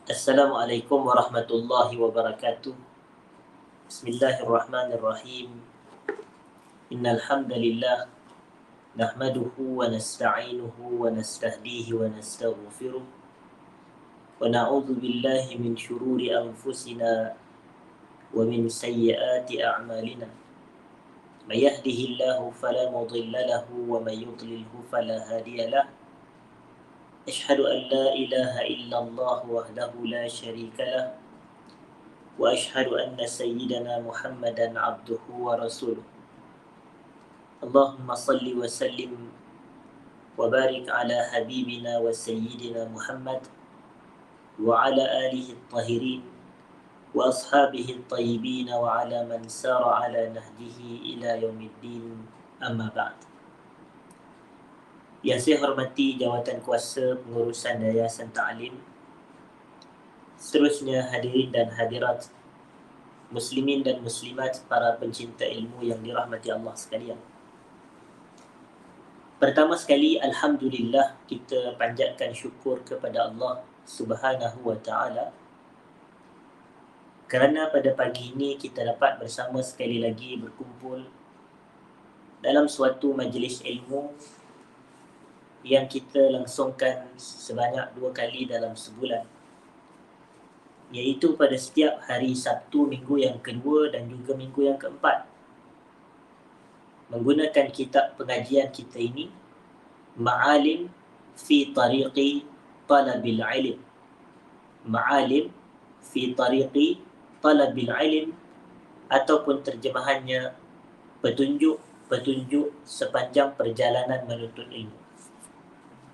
Assalamualaikum warahmatullahi wabarakatuh. Bismillahirrahmanirrahim. Innal hamdalillah nahmaduhu wa nasta'inuhu wa nastahdihi wa nastaghfiruh wa na'udzu billahi min shururi anfusina wa min sayyiati a'malina. May yahdihillahu fala mudilla lahu wa may yudlilhu fala hadiya lahu. Asyhadu an la ilaha illallah wahdahu la syarika lahu وأشهد أن سيدنا محمدا عبده ورسوله اللهم صل وسلم وبارك على حبيبنا وسيدنا محمد وعلى آله الطاهرين وأصحابه الطيبين وعلى من سار على نهجه إلى يوم الدين أما بعد. Yang saya hormati jawatan kuasa pengurusan Yayasan Ta'lim, seterusnya hadirin dan hadirat, muslimin dan muslimat, para pencinta ilmu yang dirahmati Allah sekalian. Pertama sekali, alhamdulillah, kita panjatkan syukur kepada Allah Subhanahu wa taala kerana pada pagi ini kita dapat bersama sekali lagi berkumpul dalam suatu majlis ilmu yang kita langsungkan sebanyak 2 kali dalam sebulan, iaitu pada setiap hari Sabtu minggu yang kedua dan juga minggu yang keempat, menggunakan kitab pengajian kita ini, Ma'alim fi Tariqi Talabil Ilm. Ma'alim fi Tariqi Talabil Ilm, ataupun terjemahannya petunjuk-petunjuk sepanjang perjalanan menuntut ilmu.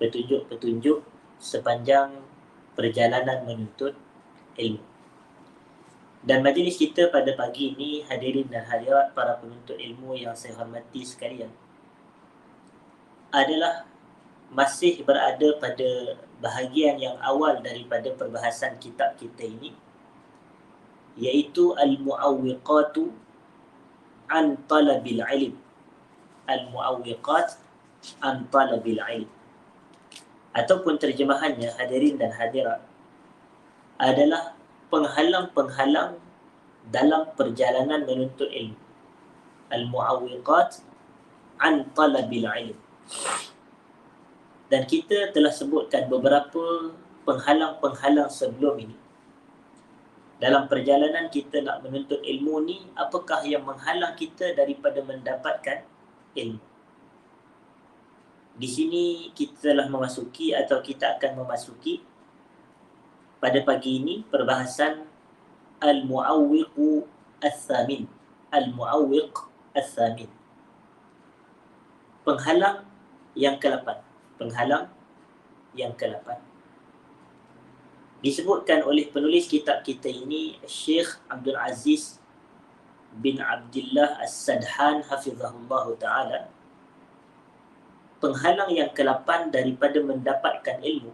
Petunjuk-petunjuk sepanjang perjalanan menuntut ilmu. Dan majlis kita pada pagi ini, hadirin dan hadirat para penuntut ilmu yang saya hormati sekalian, adalah masih berada pada bahagian yang awal daripada perbahasan kitab kita ini, iaitu Al-Mu'awwiqatu an Talabil Ilm. Al-Mu'awwiqat an Talabil Ilm, ataupun terjemahannya, hadirin dan hadirat, adalah penghalang-penghalang dalam perjalanan menuntut ilmu. Al-Mu'awwiqat an Talabil Ilm. Dan kita telah sebutkan beberapa penghalang-penghalang sebelum ini. Dalam perjalanan kita nak menuntut ilmu ni, apakah yang menghalang kita daripada mendapatkan ilmu? Di sini kita telah memasuki, atau kita akan memasuki pada pagi ini, perbahasan Al-Mu'awwiqu Al-Thamin. Al-Mu'awwiq Al-Thamin, penghalang yang ke-8. Penghalang yang ke-8 disebutkan oleh penulis kitab kita ini, Syekh Abdul Aziz bin Abdullah As-Sadhan hafizahullah ta'ala. Penghalang yang ke-8 daripada mendapatkan ilmu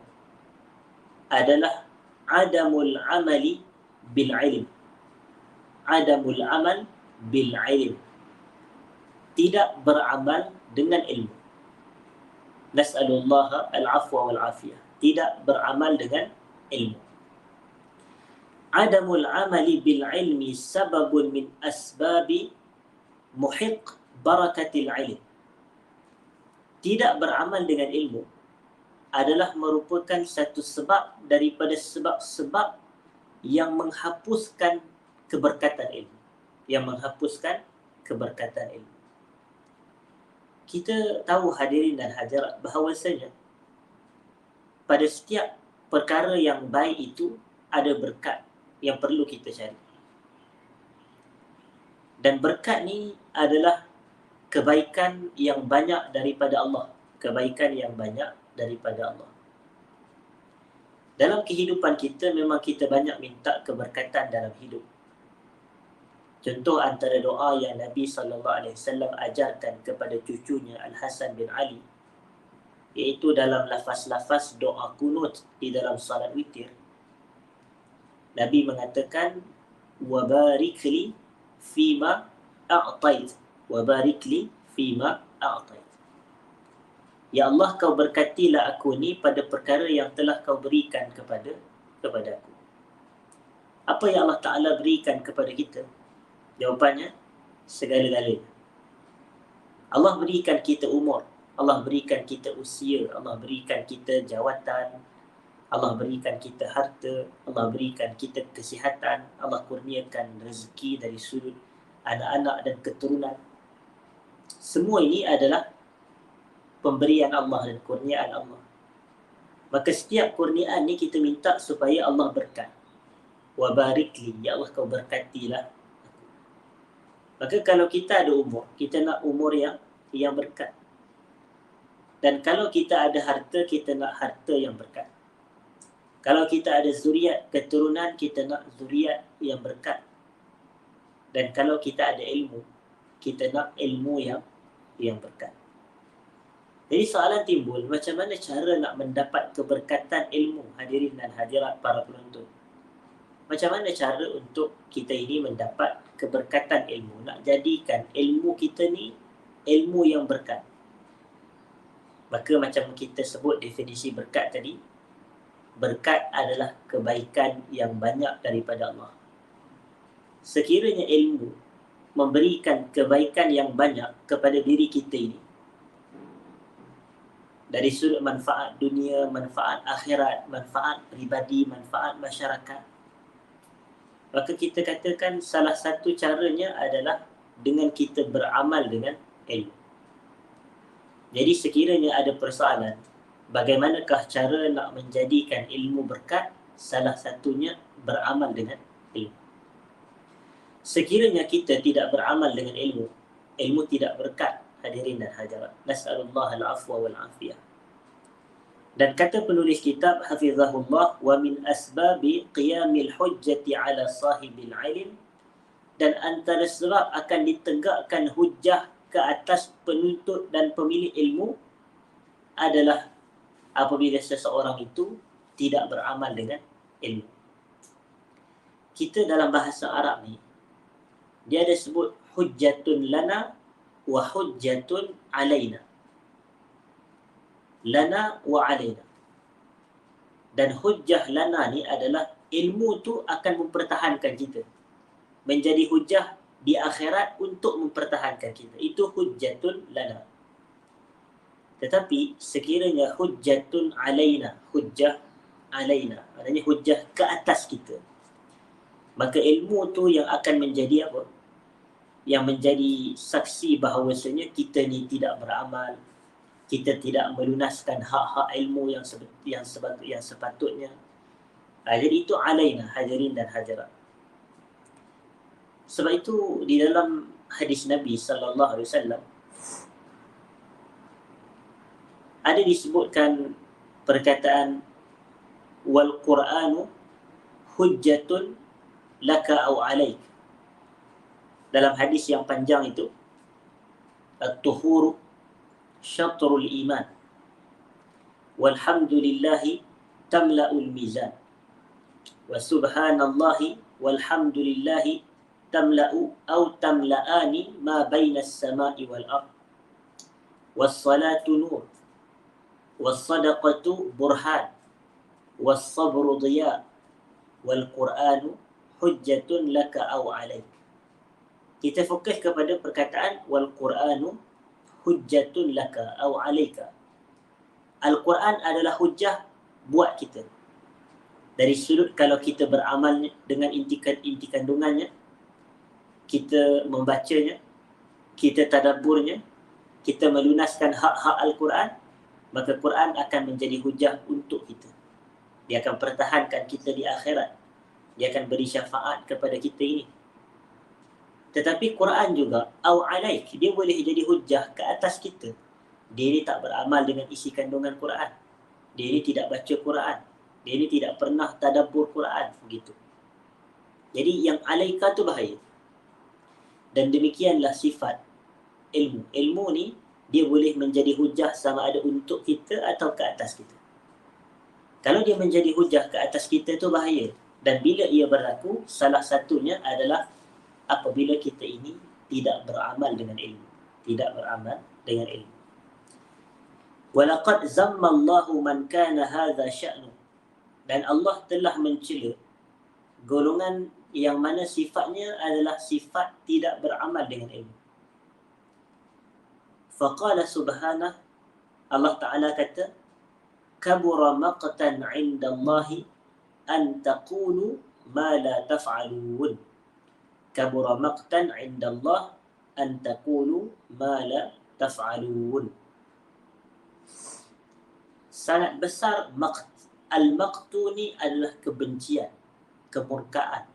adalah adamul amali bil ilm. Adamul amal bil ilm, tidak beramal dengan ilmu. Nas'alullah al-afwa wal afiyah, tidak beramal dengan ilmu. Adamul amali bil ilmi sababun min asbabi muhiq barakatil ilm. Tidak beramal dengan ilmu adalah merupakan satu sebab daripada sebab-sebab yang menghapuskan keberkatan ilmu. Yang menghapuskan keberkatan ilmu. Kita tahu, hadirin dan hadirat, bahawasanya pada setiap perkara yang baik itu ada berkat yang perlu kita cari. Dan berkat ni adalah kebaikan yang banyak daripada Allah. Kebaikan yang banyak daripada Allah. Dalam kehidupan kita, memang kita banyak minta keberkatan dalam hidup. Contoh antara doa yang Nabi SAW ajarkan kepada cucunya Al-Hasan bin Ali, iaitu dalam lafaz-lafaz doa kunut di dalam salat witir. Nabi mengatakan, وَبَارِكْ لِي فِيمَا أَعْطَيْتِ وَبَارِكْ لِي فِيمَا أَعْطَيْتِ. Ya Allah, kau berkatilah aku ni pada perkara yang telah kau berikan kepada aku. Apa yang Allah Ta'ala berikan kepada kita? Jawapannya, segala-galanya. Allah berikan kita umur, Allah berikan kita usia, Allah berikan kita jawatan, Allah berikan kita harta, Allah berikan kita kesihatan, Allah kurniakan rezeki dari sudut anak-anak dan keturunan. Semua ini adalah pemberian Allah dan kurniaan Allah. Maka setiap kurniaan ni kita minta supaya Allah berkat. Wa barik li, ya Allah kau berkatilah. Maka kalau kita ada umur, kita nak umur yang berkat. Dan kalau kita ada harta, kita nak harta yang berkat. Kalau kita ada zuriat, keturunan, kita nak zuriat yang berkat. Dan kalau kita ada ilmu, kita nak ilmu yang berkat. Jadi soalan timbul, macam mana cara nak mendapat keberkatan ilmu, hadirin dan hadirat para penonton? Macam mana cara untuk kita ini mendapat keberkatan ilmu, nak jadikan ilmu kita ni ilmu yang berkat? Maka macam kita sebut definisi berkat tadi, berkat adalah kebaikan yang banyak daripada Allah. Sekiranya ilmu memberikan kebaikan yang banyak kepada diri kita ini, dari sudut manfaat dunia, manfaat akhirat, manfaat pribadi, manfaat masyarakat, maka kita katakan salah satu caranya adalah dengan kita beramal dengan ilmu. Jadi sekiranya ada persoalan, bagaimanakah cara nak menjadikan ilmu berkat? Salah satunya beramal dengan ilmu. Sekiranya kita tidak beramal dengan ilmu, ilmu tidak berkat, hadirin dan hadirat. Nas'alullah al-afwa wal-afiyah. Dan kata penulis kitab hafizahullah, wa min asbabi qiyamil hujjati ala sahibil ilm, dan antara sebab akan ditegakkan hujjah ke atas penuntut dan pemilik ilmu adalah apabila seseorang itu tidak beramal dengan ilmu. Kita dalam bahasa Arab ni, dia ada sebut hujjatun lana wa hujjatun alaina. Lana wa alaina. Dan hujjah lana ni adalah ilmu tu akan mempertahankan kita, menjadi hujjah di akhirat untuk mempertahankan kita. Itu hujjatun lana. Tetapi sekiranya hujjatun alaina, hujjah alaina, maknanya hujjah ke atas kita, maka ilmu tu yang akan menjadi apa? Yang menjadi saksi bahawasanya kita ni tidak beramal, kita tidak melunaskan hak-hak ilmu yang sepatutnya. Jadi itu alaina, hadirin dan hadirat. Sebab itu di dalam hadis Nabi sallallahu alaihi wasallam ada disebutkan perkataan wal Qur'anu hujjatun laka au alaik. Dalam hadis yang panjang itu, at-tuhuru syatrul iman, walhamdulillahi tamla'ul mizan, wa subhanallahi walhamdulillahi tamla'u au tamla'ani ma bainas sama'i wal ard, was-salatu nur, was-sadaqatu burhan, was-sabru dhiya, wal Qur'anu hujjatun laka au alaik. Kita fokus kepada perkataan wal Qur'anu hujjatun laka au alaika. Al-Quran adalah hujjah buat kita. Dari sudut kalau kita beramal dengan inti kandungannya, kita membacanya, kita tadabburnya, kita melunaskan hak-hak Al-Quran, maka Quran akan menjadi hujjah untuk kita. Dia akan pertahankan kita di akhirat. Dia akan beri syafaat kepada kita ini. Tetapi Quran juga au alaik, dia boleh jadi hujjah ke atas kita. Dia ini tak beramal dengan isi kandungan Quran. Dia ini tidak baca Quran. Dia ini tidak pernah tadabbur Quran, begitu. Jadi yang alaika tu bahaya. Dan demikianlah sifat ilmu. Ilmu ni dia boleh menjadi hujjah sama ada untuk kita atau ke atas kita. Kalau dia menjadi hujjah ke atas kita tu bahaya. Dan bila ia berlaku, salah satunya adalah apabila kita ini tidak beramal dengan ilmu. Tidak beramal dengan ilmu. Walaqad zamma Allahu man kana hadha sya'nu. Dan Allah telah mencela golongan yang mana sifatnya adalah sifat tidak beramal dengan ilmu. Faqala subhanah, Allah Ta'ala kata, kabura maqtan 'inda Allahi an taqulu ma la taf'alun. Kabura maqtan 'inda Allah an taqulu ma la taf'alun. Sangat besar al-maqtu ni adalah kebencian, kemurkaan.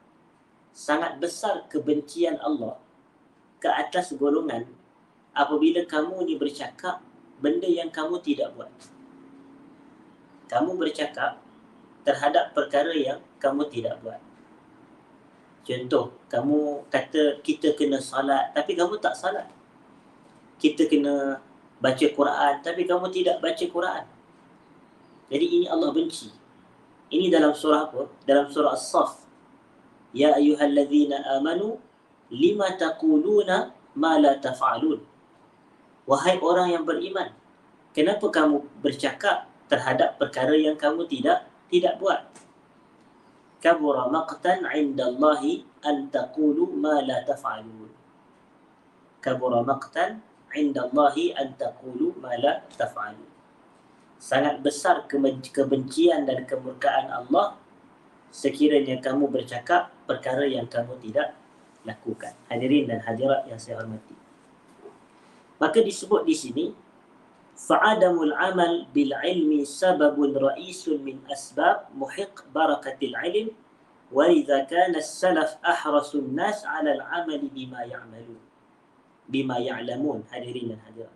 Sangat besar kebencian Allah ke atas golongan apabila kamu ni bercakap benda yang kamu tidak buat. Kamu bercakap terhadap perkara yang kamu tidak buat. Contoh, kamu kata kita kena salat tapi kamu tak salat. Kita kena baca Quran tapi kamu tidak baca Quran. Jadi ini Allah benci. Ini dalam surah apa? Dalam surah As-Saff. Ya ayyuhallazina amanu lima taquluna ma la taf'alun. Wahai orang yang beriman, kenapa kamu bercakap terhadap perkara yang kamu tidak buat? Kabura maqtan 'inda Allahi an taqulu ma la taf'alun. Kabura maqtan 'inda Allahi an taqulu ma la taf'alun. Sangat besar kebencian dan kemurkaan Allah sekiranya kamu bercakap perkara yang kamu tidak lakukan. Hadirin dan hadirat yang saya hormati. Maka disebut di sini fa'adamul amal bil ilmi sababun ra'isun min asbab muhiq barakatil ilm wa idza kana as-salaf ahrasun nas 'ala al-'amali bima ya'lamun. Hadirin dan hadirat.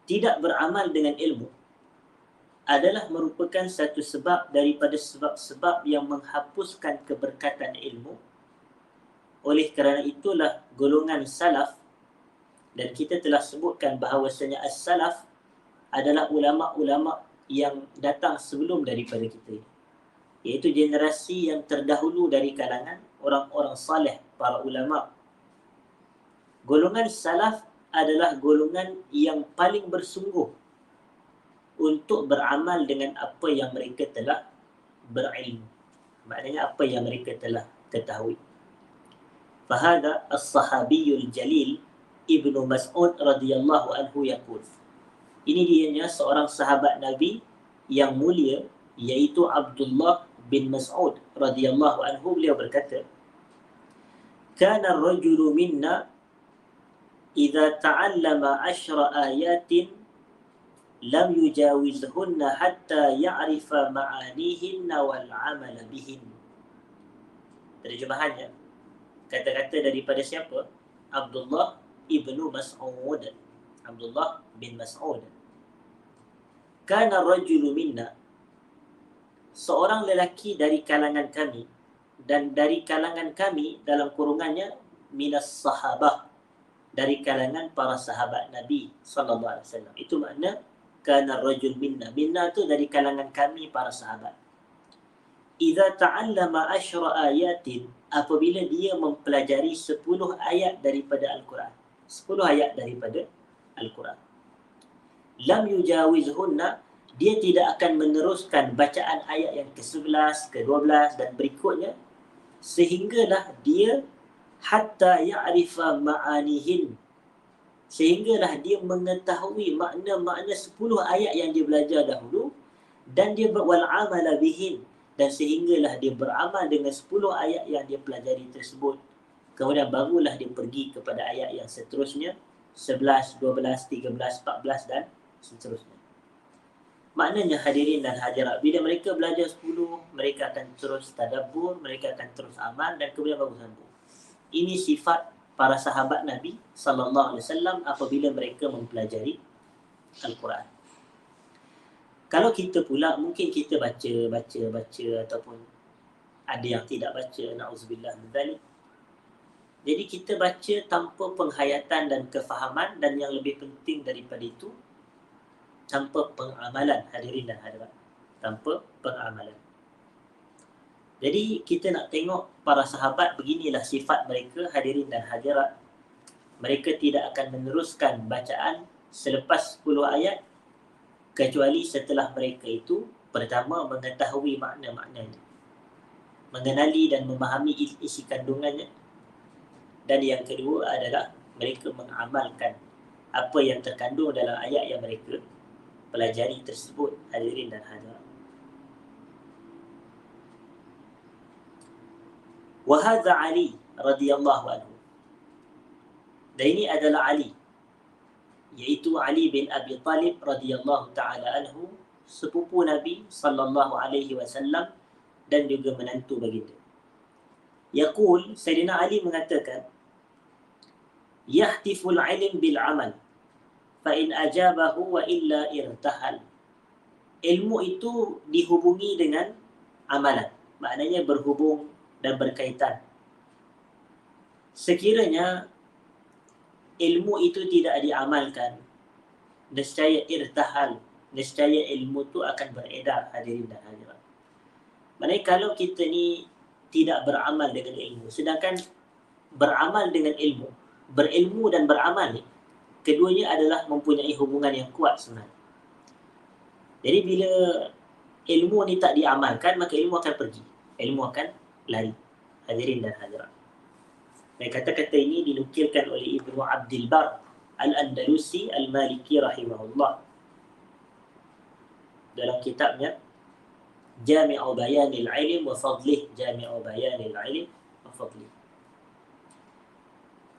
Tidak beramal dengan ilmu adalah merupakan satu sebab daripada sebab-sebab yang menghapuskan keberkatan ilmu. Oleh kerana itulah golongan salaf, dan kita telah sebutkan bahawasanya as-salaf adalah ulama-ulama yang datang sebelum daripada kita, iaitu generasi yang terdahulu dari kalangan orang-orang saleh, para ulama. Golongan salaf adalah golongan yang paling bersungguh untuk beramal dengan apa yang mereka telah berilmu. Maknanya apa yang mereka telah ketahui. Fahada as-sahabiyul jalil Ibnu Mas'ud radhiyallahu anhu yaqul. Ini dianya seorang sahabat Nabi yang mulia, iaitu Abdullah bin Mas'ud radhiyallahu anhu. Beliau berkata, kana ar-rajulu minna idza ta'allama 10 ayatin lam yujawizhunna hatta ya'rifa ma'anihinna wal 'amala bihin. Terjemahannya, kata-kata daripada siapa? Abdullah ibnu Mas'ud. Abdullah bin Mas'ud. Kana rajulu minna, seorang lelaki dari kalangan kami, dan dari kalangan kami dalam kurungannya minas sahabah, dari kalangan para sahabat Nabi sallallahu alaihi wasallam. Itu makna kana rajul minna. Minna tu dari kalangan kami para sahabat. Idza ta'allama 10 ayatin, apabila dia mempelajari 10 ayat daripada Al-Quran. 10 ayat daripada Al-Quran. Lam yujawizhunna, dia tidak akan meneruskan bacaan ayat yang ke-11, ke-12 dan berikutnya, sehinggalah dia hatta ya'rifa ma'anihin, sehinggalah dia mengetahui makna-makna 10 ayat yang dia belajar dahulu, dan dia wal amala bihin, dan sehinggalah dia beramal dengan 10 ayat yang dia pelajari tersebut. Kemudian barulah dia pergi kepada ayat yang seterusnya, 11, 12, 13, 14 dan seterusnya. Maknanya hadirin dan hadirat, bila mereka belajar 10, mereka akan terus tadabbur, mereka akan terus amal dan kemudian baru sambung. Ini sifat para sahabat Nabi sallallahu alaihi wasallam apabila mereka mempelajari Al-Quran. Kalau kita pula, mungkin kita baca ataupun ada yang tidak baca, na'udzubillah min dzalik. Jadi kita baca tanpa penghayatan dan kefahaman, dan yang lebih penting daripada itu, tanpa pengamalan, hadirin dan hadirat. Tanpa pengamalan. Jadi kita nak tengok para sahabat, beginilah sifat mereka, hadirin dan hadirat. Mereka tidak akan meneruskan bacaan selepas 10 ayat kecuali setelah mereka itu pertama mengetahui makna-maknanya. mengenali dan memahami isi kandungannya. Dan yang kedua adalah mereka mengamalkan apa yang terkandung dalam ayat yang mereka pelajari tersebut, hadirin dan hadirat. Wa hadza Ali radhiyallahu anhu. Dan ini adalah Ali, iaitu Ali bin Abi Talib radhiyallahu taala anhu, sepupu Nabi sallallahu alaihi wasallam dan juga menantu baginda. Yaqul, Sayyidina Ali mengatakan, yahtiful ilm bil amal fa in ajabahu wa illa irtahal. Ilmu itu dihubungi dengan amalan, maknanya berhubung dan berkaitan. Sekiranya ilmu itu tidak diamalkan, nescaya irtahal, nescaya ilmu itu akan beredar, hadirin dan hadirat. Maknanya kalau kita ni tidak beramal dengan ilmu, sedangkan beramal dengan ilmu, berilmu dan beramal ni, keduanya adalah mempunyai hubungan yang kuat sebenarnya. Jadi bila ilmu ni tak diamalkan, maka ilmu akan pergi, ilmu akan lari, hadirin dan hadirat. Dan kata-kata ini dinukilkan oleh Ibnu Abdul Bar Al-Andalusi Al-Maliki rahimahullah dalam kitabnya Jami'u Bayanil Ilm wa Fadlih, Jami'u Bayanil Ilm wa Fadlih.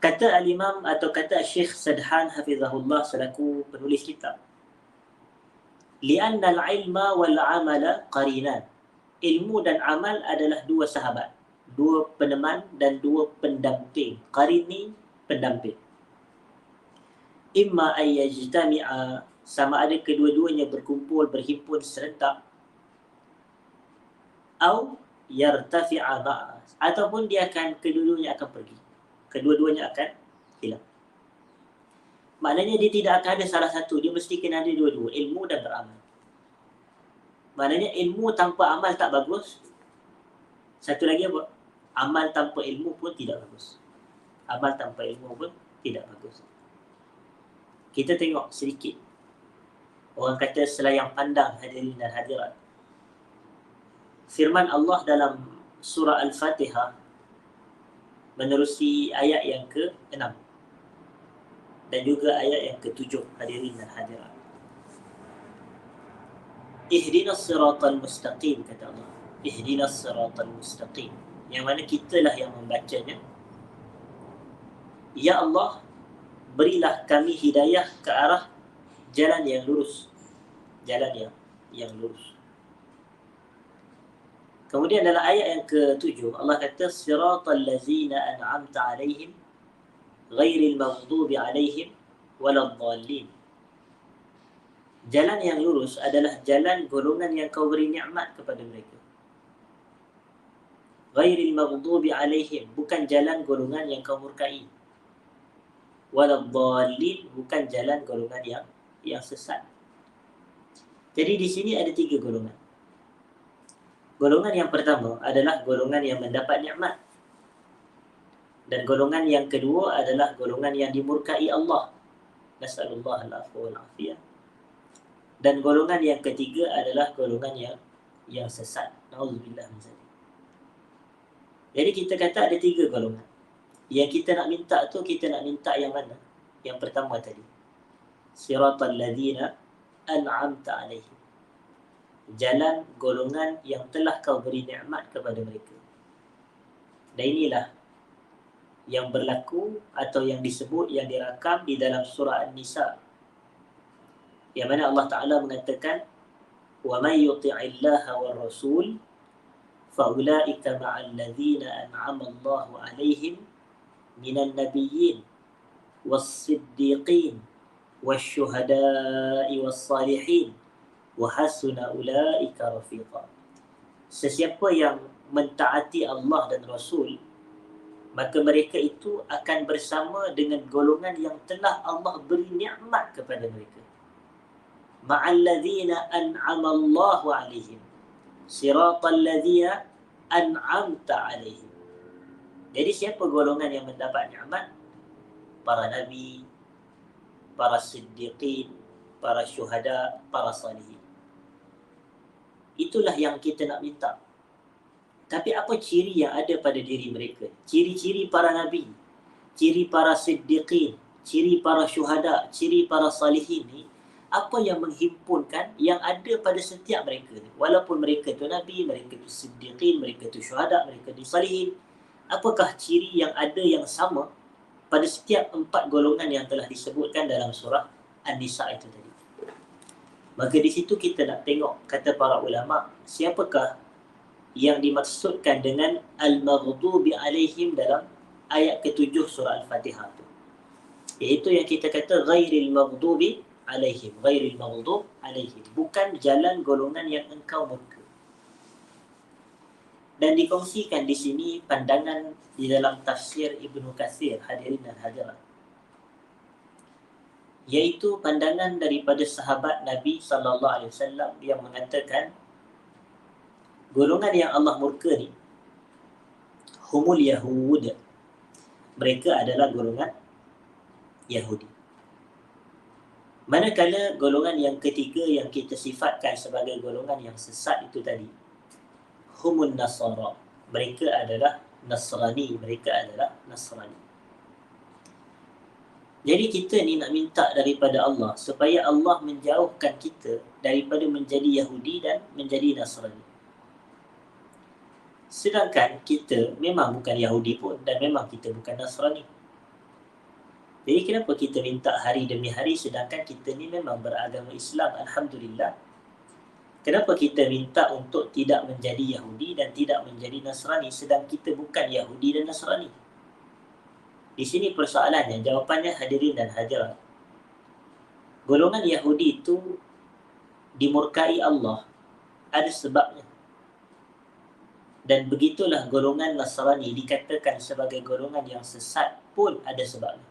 Kata Al-Imam atau kata Syekh Sadhan hafizahullah selaku penulis kitab, li'anna al-ilma wal amala qarinan. Ilmu dan amal adalah dua sahabat, dua peneman dan dua pendamping. Qarin ni pendamping. Imma ay yajtami'a, sama ada kedua-duanya berkumpul, berhimpun serentak, atau yartafi'a ma'a, ataupun dia akan, kedua-duanya akan pergi, kedua-duanya akan hilang. Maknanya dia tidak akan ada salah satu, dia mesti kena ada dua-dua, ilmu dan beramal. Maknanya ilmu tanpa amal tak bagus. Satu lagi apa? Amal tanpa ilmu pun tidak bagus. Amal tanpa ilmu pun tidak bagus. Kita tengok sedikit. Orang kata selayang pandang, hadirin dan hadirat. Firman Allah dalam surah Al-Fatihah menerusi ayat yang ke-6 dan juga ayat yang ke-7, hadirin dan hadirat. Ihdinas siratal mustaqim, kata Allah. Ihdinas siratal mustaqim. Yang mana kitalah yang membacanya. Ya Allah, berilah kami hidayah ke arah jalan yang lurus. Jalan yang lurus. Kemudian dalam ayat yang ke-7, Allah kata, siratal ladzina an'amta alaihim ghairil maghdubi alaihim waladdallin. Jalan yang lurus adalah jalan golongan yang kau beri nikmat kepada mereka. Ghairil maghdubi alaihim, bukan jalan golongan yang kau murkai. Waladdallin, bukan jalan golongan yang sesat. Jadi di sini ada 3 golongan. Golongan yang pertama adalah golongan yang mendapat nikmat. Dan golongan yang kedua adalah golongan yang dimurkai Allah. Nasallallahu al-afwa wal afiyah. Dan golongan yang ketiga adalah golongan yang sesat. Nauzubillah min zalik. Jadi kita kata ada 3 golongan. Yang kita nak minta tu, kita nak minta yang mana? Yang pertama tadi. Siratal ladzina an'amta alaihim. Jalan golongan yang telah kau beri nikmat kepada mereka. Dan inilah yang berlaku atau yang disebut, yang dirakam di dalam surah An-Nisa, yang mana Allah Ta'ala mengatakan, wa may yuti'illaha war rasul fa ulaika ma'al ladzina an'ama Allahu 'alaihim minan nabiyyin was-siddiqin wasyuhada'i was-salihin wa hasuna ulaika rafiqa. Sesiapa yang mentaati Allah dan Rasul, maka mereka itu akan bersama dengan golongan yang telah Allah beri nikmat kepada mereka. Ma'al ladzina an'ama Allahu 'alaihim. Siratal ladzina an'amta 'alaihim. Jadi siapa golongan yang mendapat nikmat? Para nabi, para siddiqin, para syuhada, para salihin. Itulah yang kita nak minta. Tapi apa ciri yang ada pada diri mereka? Ciri-ciri para nabi, ciri para siddiqin, ciri para syuhada, ciri para salihin ni, apa yang menghimpunkan yang ada pada setiap mereka ni? Walaupun mereka tu nabi, mereka tu siddiqin, mereka tu syuhada, mereka tu salihin, apakah ciri yang ada yang sama pada setiap 4 golongan yang telah disebutkan dalam surah An-Nisa itu tadi? Maka di situ kita nak tengok, kata para ulama, siapakah yang dimaksudkan dengan al-maghdubi alaihim dalam ayat ke-7 surah Al-Fatihah tu. Iaitu yang kita kata ghairil maghdubi alaihim, ghairil maghdub alaihim, bukan jalan golongan yang engkau murka. Dan dikongsikan di sini pandangan di dalam tafsir Ibnu Katsir, hadirin dan hadirat, iaitu pandangan daripada sahabat Nabi SAW yang mengatakan golongan yang Allah murka ni humul Yahud, mereka adalah golongan Yahudi. Manakala golongan yang ketiga yang kita sifatkan sebagai golongan yang sesat itu tadi, humul Nasara, mereka adalah Nasrani, mereka adalah Nasrani. Jadi kita ni nak minta daripada Allah supaya Allah menjauhkan kita daripada menjadi Yahudi dan menjadi Nasrani. Sedangkan kita memang bukan Yahudi pun dan memang kita bukan Nasrani. Jadi kenapa kita minta hari demi hari sedangkan kita ni memang beragama Islam, Alhamdulillah. Kenapa kita minta untuk tidak menjadi Yahudi dan tidak menjadi Nasrani sedang kita bukan Yahudi dan Nasrani? Di sini persoalannya, jawapannya hadirin dan hadirat. Golongan Yahudi itu dimurkai Allah, ada sebabnya. Dan begitulah golongan Nasrani dikatakan sebagai golongan yang sesat pun ada sebabnya.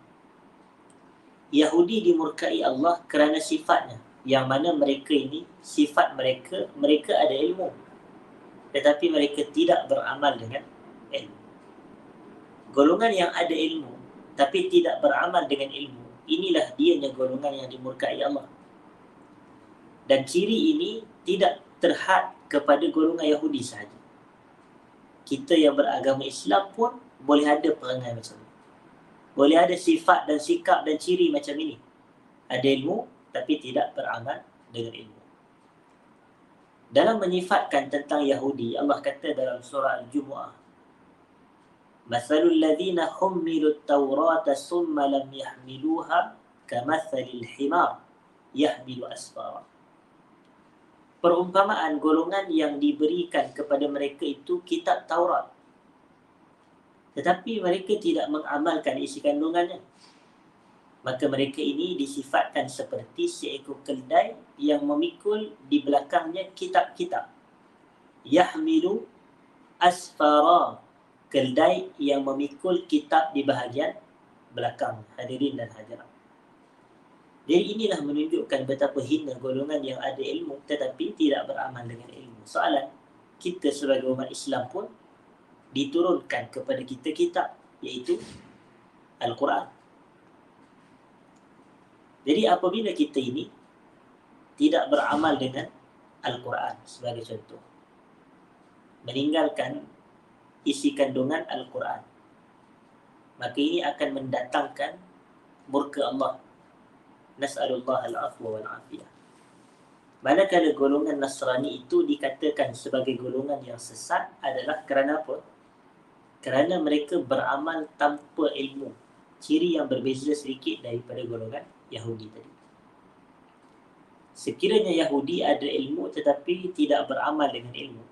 Yahudi dimurkai Allah kerana sifatnya, yang mana mereka ini, sifat mereka, mereka ada ilmu, tetapi mereka tidak beramal dengan ilmu. Golongan yang ada ilmu tapi tidak beramal dengan ilmu, inilah dianya golongan yang dimurkai Allah. Dan ciri ini tidak terhad kepada golongan Yahudi sahaja. Kita yang beragama Islam pun boleh ada perangai macam ini. Boleh ada sifat dan sikap dan ciri macam ini. Ada ilmu tapi tidak beramal dengan ilmu. Dalam menyifatkan tentang Yahudi, Allah kata dalam surah Al-Jumu'ah, Mathalul ladhina hummilut tawrata summa lam yahmiluha kamathalil himar yahmilu asfara. Perumpamaan golongan yang diberikan kepada mereka itu kitab Taurat, tetapi mereka tidak mengamalkan isi kandungannya. Maka mereka ini disifatkan seperti seekor keldai yang memikul di belakangnya kitab-kitab. Yahmilu asfara, keldai yang memikul kitab di bahagian belakang, hadirin dan hadirat. Jadi inilah menunjukkan betapa hina golongan yang ada ilmu tetapi tidak beramal dengan ilmu. Soalan, kita sebagai umat Islam pun diturunkan kepada kita kitab, iaitu Al-Quran. Jadi apabila kita ini tidak beramal dengan Al-Quran sebagai contoh, meninggalkan isi kandungan Al-Quran, maka ini akan mendatangkan murka Allah. Nas'alullah al-afwa wal-afiyah. Manakala golongan Nasrani itu dikatakan sebagai golongan yang sesat adalah kerana apa? Kerana mereka beramal tanpa ilmu. Ciri yang berbeza sedikit daripada golongan Yahudi tadi. Sekiranya Yahudi ada ilmu tetapi tidak beramal dengan ilmu,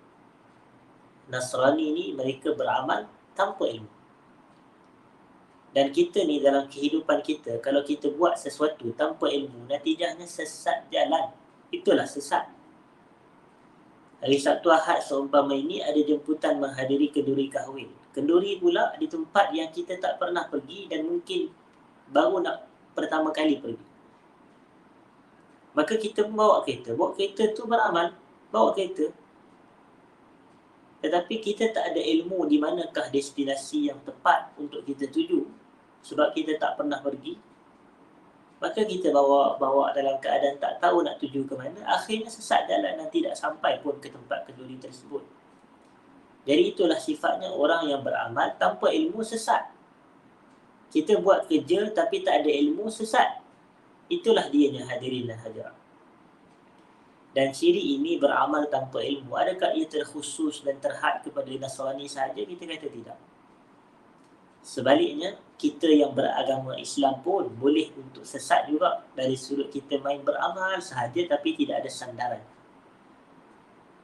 Nasrani ni mereka beramal tanpa ilmu. Dan kita ni dalam kehidupan kita, kalau kita buat sesuatu tanpa ilmu, natijahnya sesat jalan. Itulah sesat. Hari Sabtu Ahad seumpama ini ada jemputan menghadiri kenduri kahwin. Kenduri pula di tempat yang kita tak pernah pergi dan mungkin baru nak pertama kali pergi. Maka kita bawa kereta. Bawa kereta tu beramal. Bawa kereta. Tetapi kita tak ada ilmu di manakah destinasi yang tepat untuk kita tuju. Sebab kita tak pernah pergi, maka kita bawa dalam keadaan tak tahu nak tuju ke mana, akhirnya sesat jalan dan tidak sampai pun ke tempat kenduri tersebut. Jadi itulah sifatnya orang yang beramal tanpa ilmu, sesat. Kita buat kerja tapi tak ada ilmu, sesat. Itulah dianya hadirin dan hadirat. Dan ciri ini beramal tanpa ilmu, adakah ia terkhusus dan terhad kepada Nasrani sahaja? Kita kata tidak. Sebaliknya, kita yang beragama Islam pun boleh untuk sesat juga dari sudut kita main beramal sahaja tapi tidak ada sandaran.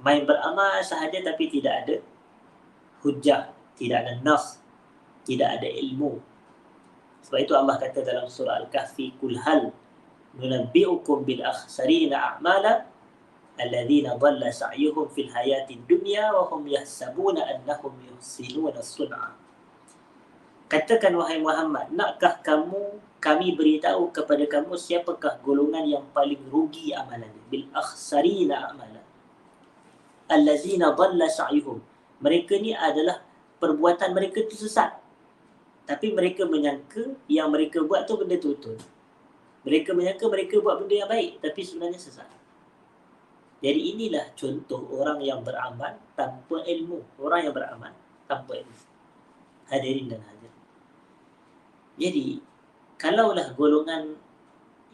Main beramal sahaja tapi tidak ada hujah, tidak ada nas, tidak ada ilmu. Sebab itu Allah kata dalam surah Al-Kahfi, "Qul hal nunabbi'ukum bil akhsarina a'mala alladzina dhalla sa'yuhum fil hayatid dunya wa hum yahsabuna annahum yuhsinuna sun'a." Katakan wahai Muhammad, nakkah kami beritahu kepada kamu siapakah golongan yang paling rugi amalannya? Bil akhsarina a'mala allazina dhalla sa'yuhum. Mereka ni adalah perbuatan mereka tu sesat. Tapi mereka menyangka yang mereka buat tu benda tu betul. Mereka menyangka mereka buat benda yang baik tapi sebenarnya sesat. Jadi inilah contoh orang yang beramal tanpa ilmu. Orang yang beramal tanpa ilmu. Hadirin dan hadirat. Jadi, kalaulah golongan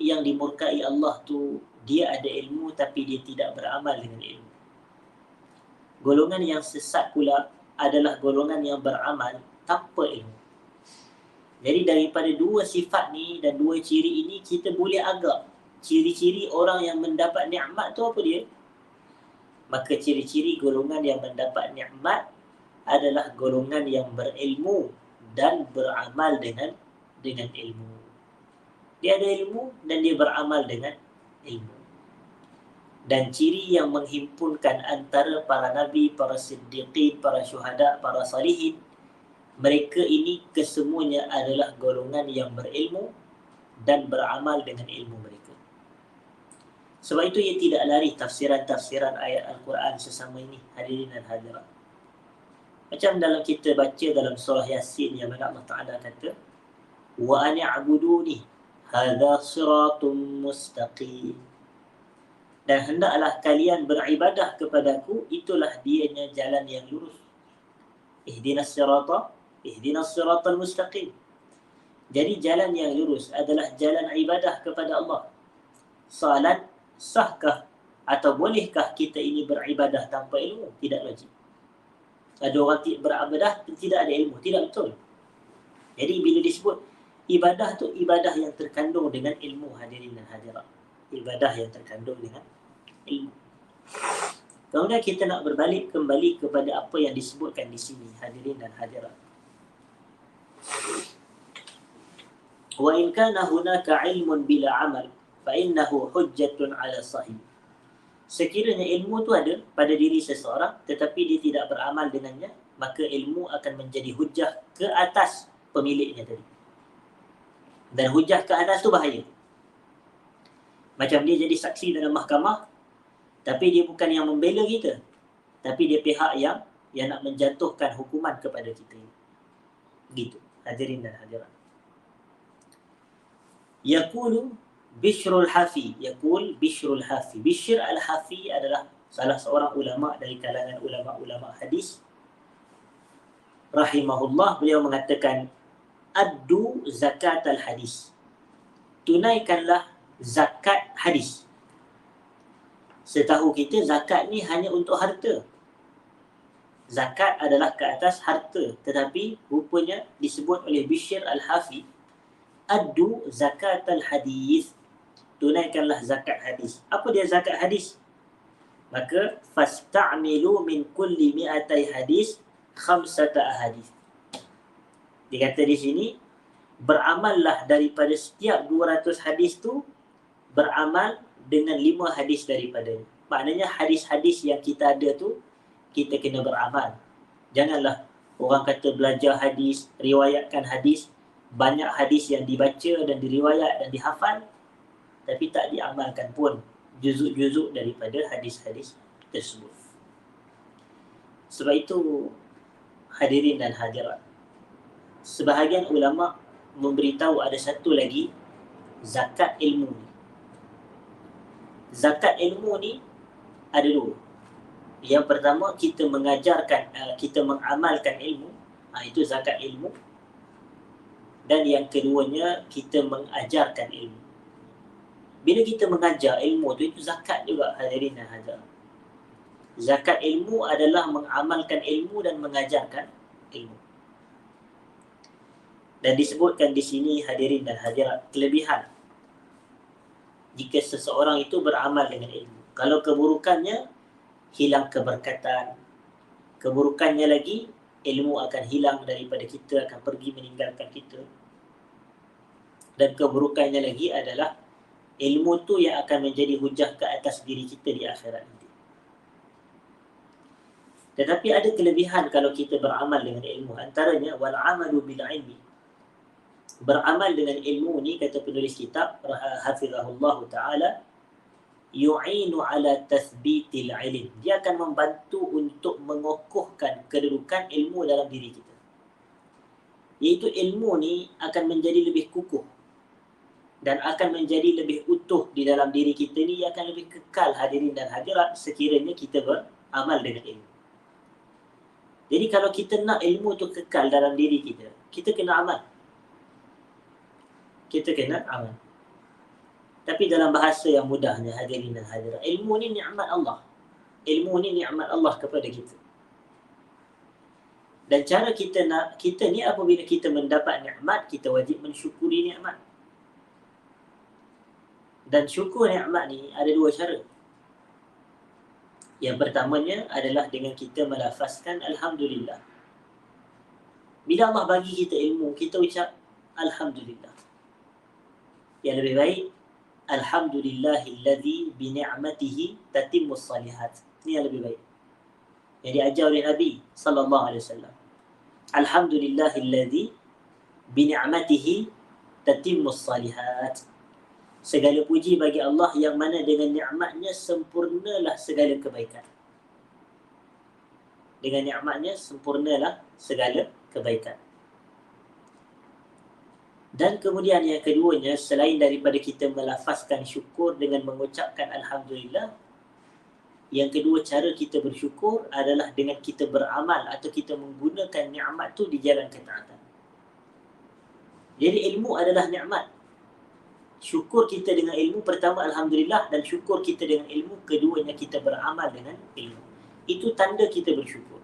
yang dimurkai Allah tu dia ada ilmu tapi dia tidak beramal dengan ilmu. Golongan yang sesat pula adalah golongan yang beramal tanpa ilmu. Jadi daripada dua sifat ni dan dua ciri ini kita boleh agak ciri-ciri orang yang mendapat nikmat tu apa dia? Maka ciri-ciri golongan yang mendapat nikmat adalah golongan yang berilmu dan beramal dengan ilmu. Dia ada ilmu dan dia beramal dengan ilmu. Dan ciri yang menghimpunkan antara para nabi, para siddiqin, para syuhada, para salihin, mereka ini kesemuanya adalah golongan yang berilmu dan beramal dengan ilmu mereka. Sebab itu ia tidak lari tafsiran-tafsiran ayat Al-Quran sesama ini, hadirin dan hadirat. Macam dalam kita baca dalam surah Yasin yang mana Allah Ta'ala kata, wa ani'buduni hadza siratun mustaqim. Dan hendaklah kalian beribadah kepadaku, itulah dianya jalan yang lurus. Ihdinas siratal mustaqim. Jadi jalan yang lurus adalah jalan ibadah kepada Allah. Salat sahkah atau bolehkah kita ini beribadah tanpa ilmu? Tidak logik. Ada orang beribadah tidak ada ilmu, tidak betul. Jadi bila disebut ibadah tu ibadah yang terkandung dengan ilmu, hadirin dan hadirat. Ibadah yang terkandung dengan ilmu. Kemudian kita nak berbalik kembali kepada apa yang disebutkan di sini, hadirin dan hadirat. Wa in kana hunaka ilmun bila amal fa innahu hujjatun ala sahih. Sekiranya ilmu tu ada pada diri seseorang tetapi dia tidak beramal dengannya, maka ilmu akan menjadi hujjah ke atas pemiliknya tadi. Dan hujah ke atas tu bahaya. Macam dia jadi saksi dalam mahkamah, tapi dia bukan yang membela kita, tapi dia pihak yang nak menjatuhkan hukuman kepada kita. Gitu, hadirin dan hadirat. Yaqulu Bishrul Hafi. Bishr al-Hafi adalah salah seorang ulama dari kalangan ulama-ulama hadis. Rahimahullah, beliau mengatakan, addu zakat al-hadis. Tunaikanlah zakat hadis. Setahu kita zakat ni hanya untuk harta. Zakat adalah ke atas harta. Tetapi rupanya disebut oleh Bishr al-Hafi, addu zakat al-hadis. Tunaikanlah zakat hadis. Apa dia zakat hadis? Maka fasta'milu min kulli mi'atai hadis khamsata ahadis. Dia kata di sini, beramallah daripada setiap 200 hadis tu, beramal dengan 5 hadis daripadanya. Maknanya hadis-hadis yang kita ada tu, kita kena beramal. Janganlah orang kata belajar hadis, riwayatkan hadis, banyak hadis yang dibaca dan diriwayat dan dihafal, tapi tak diamalkan pun juzuk-juzuk daripada hadis-hadis tersebut. Sebab itu, hadirin dan hadirat, sebahagian ulama memberitahu ada satu lagi zakat ilmu ni. Zakat ilmu ni ada dua. Yang pertama, kita mengajarkan, kita mengamalkan ilmu, itu zakat ilmu. Dan yang keduanya, kita mengajarkan ilmu. Bila kita mengajar ilmu tu, itu zakat juga, hadirin dan hadirat. Zakat ilmu adalah mengamalkan ilmu dan mengajarkan ilmu. Dan disebutkan di sini, hadirin dan hadirat, kelebihan jika seseorang itu beramal dengan ilmu. Kalau keburukannya, hilang keberkatan. Keburukannya lagi, ilmu akan hilang daripada kita, akan pergi meninggalkan kita. Dan keburukannya lagi adalah ilmu tu yang akan menjadi hujah ke atas diri kita di akhirat nanti. Tetapi ada kelebihan kalau kita beramal dengan ilmu. Antaranya, wal amalu bil ilmi. Beramal dengan ilmu ni, kata penulis kitab, hafizahullah ta'ala, yu'inu ala tathbitil ilm. Dia akan membantu untuk mengokohkan kedudukan ilmu dalam diri kita. Iaitu ilmu ni akan menjadi lebih kukuh dan akan menjadi lebih utuh di dalam diri kita ni, akan lebih kekal, hadirin dan hadirat, sekiranya kita beramal dengan ilmu. Jadi kalau kita nak ilmu tu kekal dalam diri kita, kita kena amal. Kita kena amal. Tapi dalam bahasa yang mudahnya, hadirin dan hadirat, ilmu ni nikmat Allah. Ilmu ni nikmat Allah kepada kita. Dan cara kita ni apabila kita mendapat nikmat, kita wajib mensyukuri nikmat. Dan syukur nikmat ni ada dua cara. Yang pertamanya adalah dengan kita melafazkan Alhamdulillah. Bila Allah bagi kita ilmu, kita ucap Alhamdulillah. Yang lebih baik, Alhamdulillahilladzi bini'matihi tatimmus salihat. Ini yang lebih baik, yang diajar oleh Nabi SAW. Alhamdulillahilladzi bini'matihi tatimmus salihat. Segala puji bagi Allah yang mana dengan nikmatnya sempurnalah segala kebaikan. Dengan nikmatnya sempurnalah segala kebaikan. Dan kemudian yang keduanya, selain daripada kita melafazkan syukur dengan mengucapkan Alhamdulillah, yang kedua cara kita bersyukur adalah dengan kita beramal atau kita menggunakan nikmat tu di jalan ketaatan. Jadi ilmu adalah nikmat. Syukur kita dengan ilmu, pertama Alhamdulillah, dan syukur kita dengan ilmu, keduanya kita beramal dengan ilmu. Itu tanda kita bersyukur.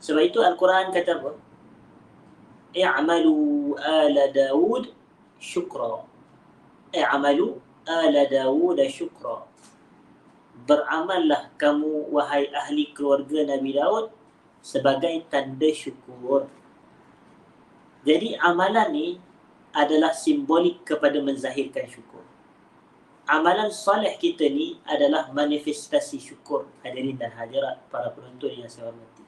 Sebab itu Al-Quran kata apa? I'malu ala Dawud syukra. I'malu ala Dawud syukra. Beramallah kamu, wahai ahli keluarga Nabi Daud, sebagai tanda syukur. Jadi amalan ni adalah simbolik kepada menzahirkan syukur. Amalan soleh kita ni adalah manifestasi syukur, hadirin dan hadirat, para penonton yang saya hormati.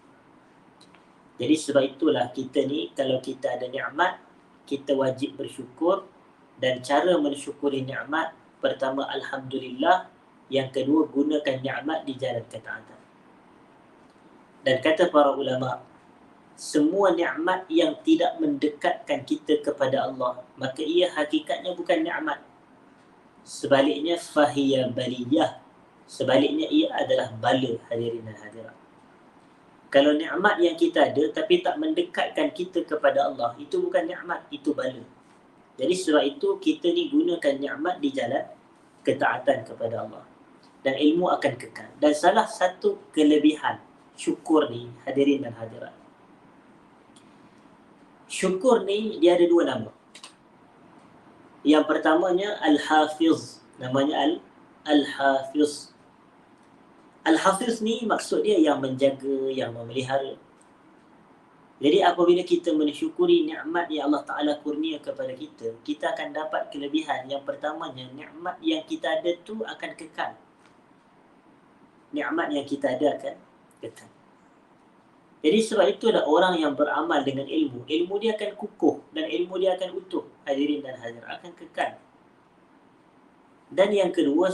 Jadi sebab itulah kita ni, kalau kita ada nikmat, kita wajib bersyukur. Dan cara mensyukuri nikmat, pertama Alhamdulillah, yang kedua gunakan nikmat di jalan ketaatan. Dan kata para ulama, semua nikmat yang tidak mendekatkan kita kepada Allah, maka ia hakikatnya bukan nikmat. Sebaliknya fahiya baliyah. Sebaliknya ia adalah bala, hadirin dan hadirat. Kalau nikmat yang kita ada tapi tak mendekatkan kita kepada Allah, itu bukan nikmat, itu bala. Jadi sebab itu kita ni gunakan nikmat di jalan ketaatan kepada Allah. Dan ilmu akan kekal. Dan salah satu kelebihan syukur ni, hadirin dan hadirat, syukur ni dia ada dua nama. Yang pertamanya Al-Hafiz. Namanya Al-Hafiz. Al-Hafiz ni maksud dia yang menjaga, yang memelihara. Jadi apabila kita mensyukuri nikmat yang Allah Ta'ala kurnia kepada kita, kita akan dapat kelebihan. Yang pertamanya, nikmat yang kita ada tu akan kekal. Nikmat yang kita ada akan kekal. Jadi sebab itulah orang yang beramal dengan ilmu, ilmu dia akan kukuh dan ilmu dia akan utuh, hadirin dan hadirat, akan kekal. Dan yang kedua,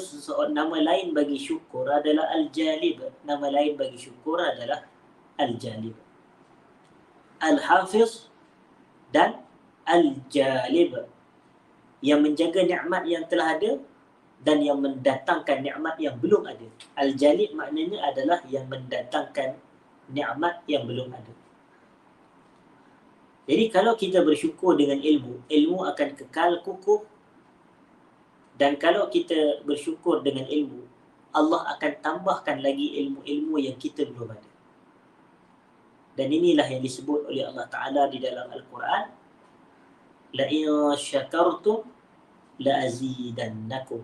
nama lain bagi syukur adalah Al-Jalib. Nama lain bagi syukur adalah Al-Jalib. Al-Hafiz dan Al-Jalib, yang menjaga nikmat yang telah ada dan yang mendatangkan nikmat yang belum ada. Al-Jalid maknanya adalah yang mendatangkan nikmat yang belum ada. Jadi kalau kita bersyukur dengan ilmu, ilmu akan kekal kukuh. Dan kalau kita bersyukur dengan ilmu, Allah akan tambahkan lagi ilmu-ilmu yang kita belum ada. Dan inilah yang disebut oleh Allah Ta'ala di dalam Al-Quran. لَإِنْ شَكَرْتُمْ لَأَزِيدَنَّكُمْ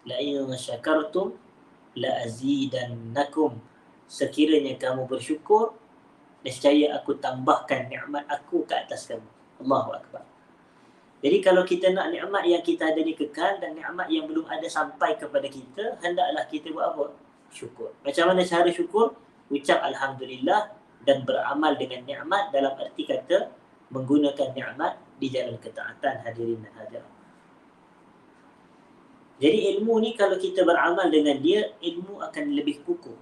لَإِنْ شَكَرْتُمْ لَأَزِيدَنَّكُمْ Sekiranya kamu bersyukur, nescaya aku tambahkan nikmat aku ke atas kamu. Allahu Akbar. Jadi kalau kita nak nikmat yang kita ada ni kekal dan nikmat yang belum ada sampai kepada kita, hendaklah kita buat apa? Syukur. Macam mana cara syukur? Ucap Alhamdulillah dan beramal dengan nikmat dalam arti kata menggunakan nikmat di jalan ketaatan, hadirin dan hadirat. Jadi ilmu ni kalau kita beramal dengan dia, ilmu akan lebih kukuh.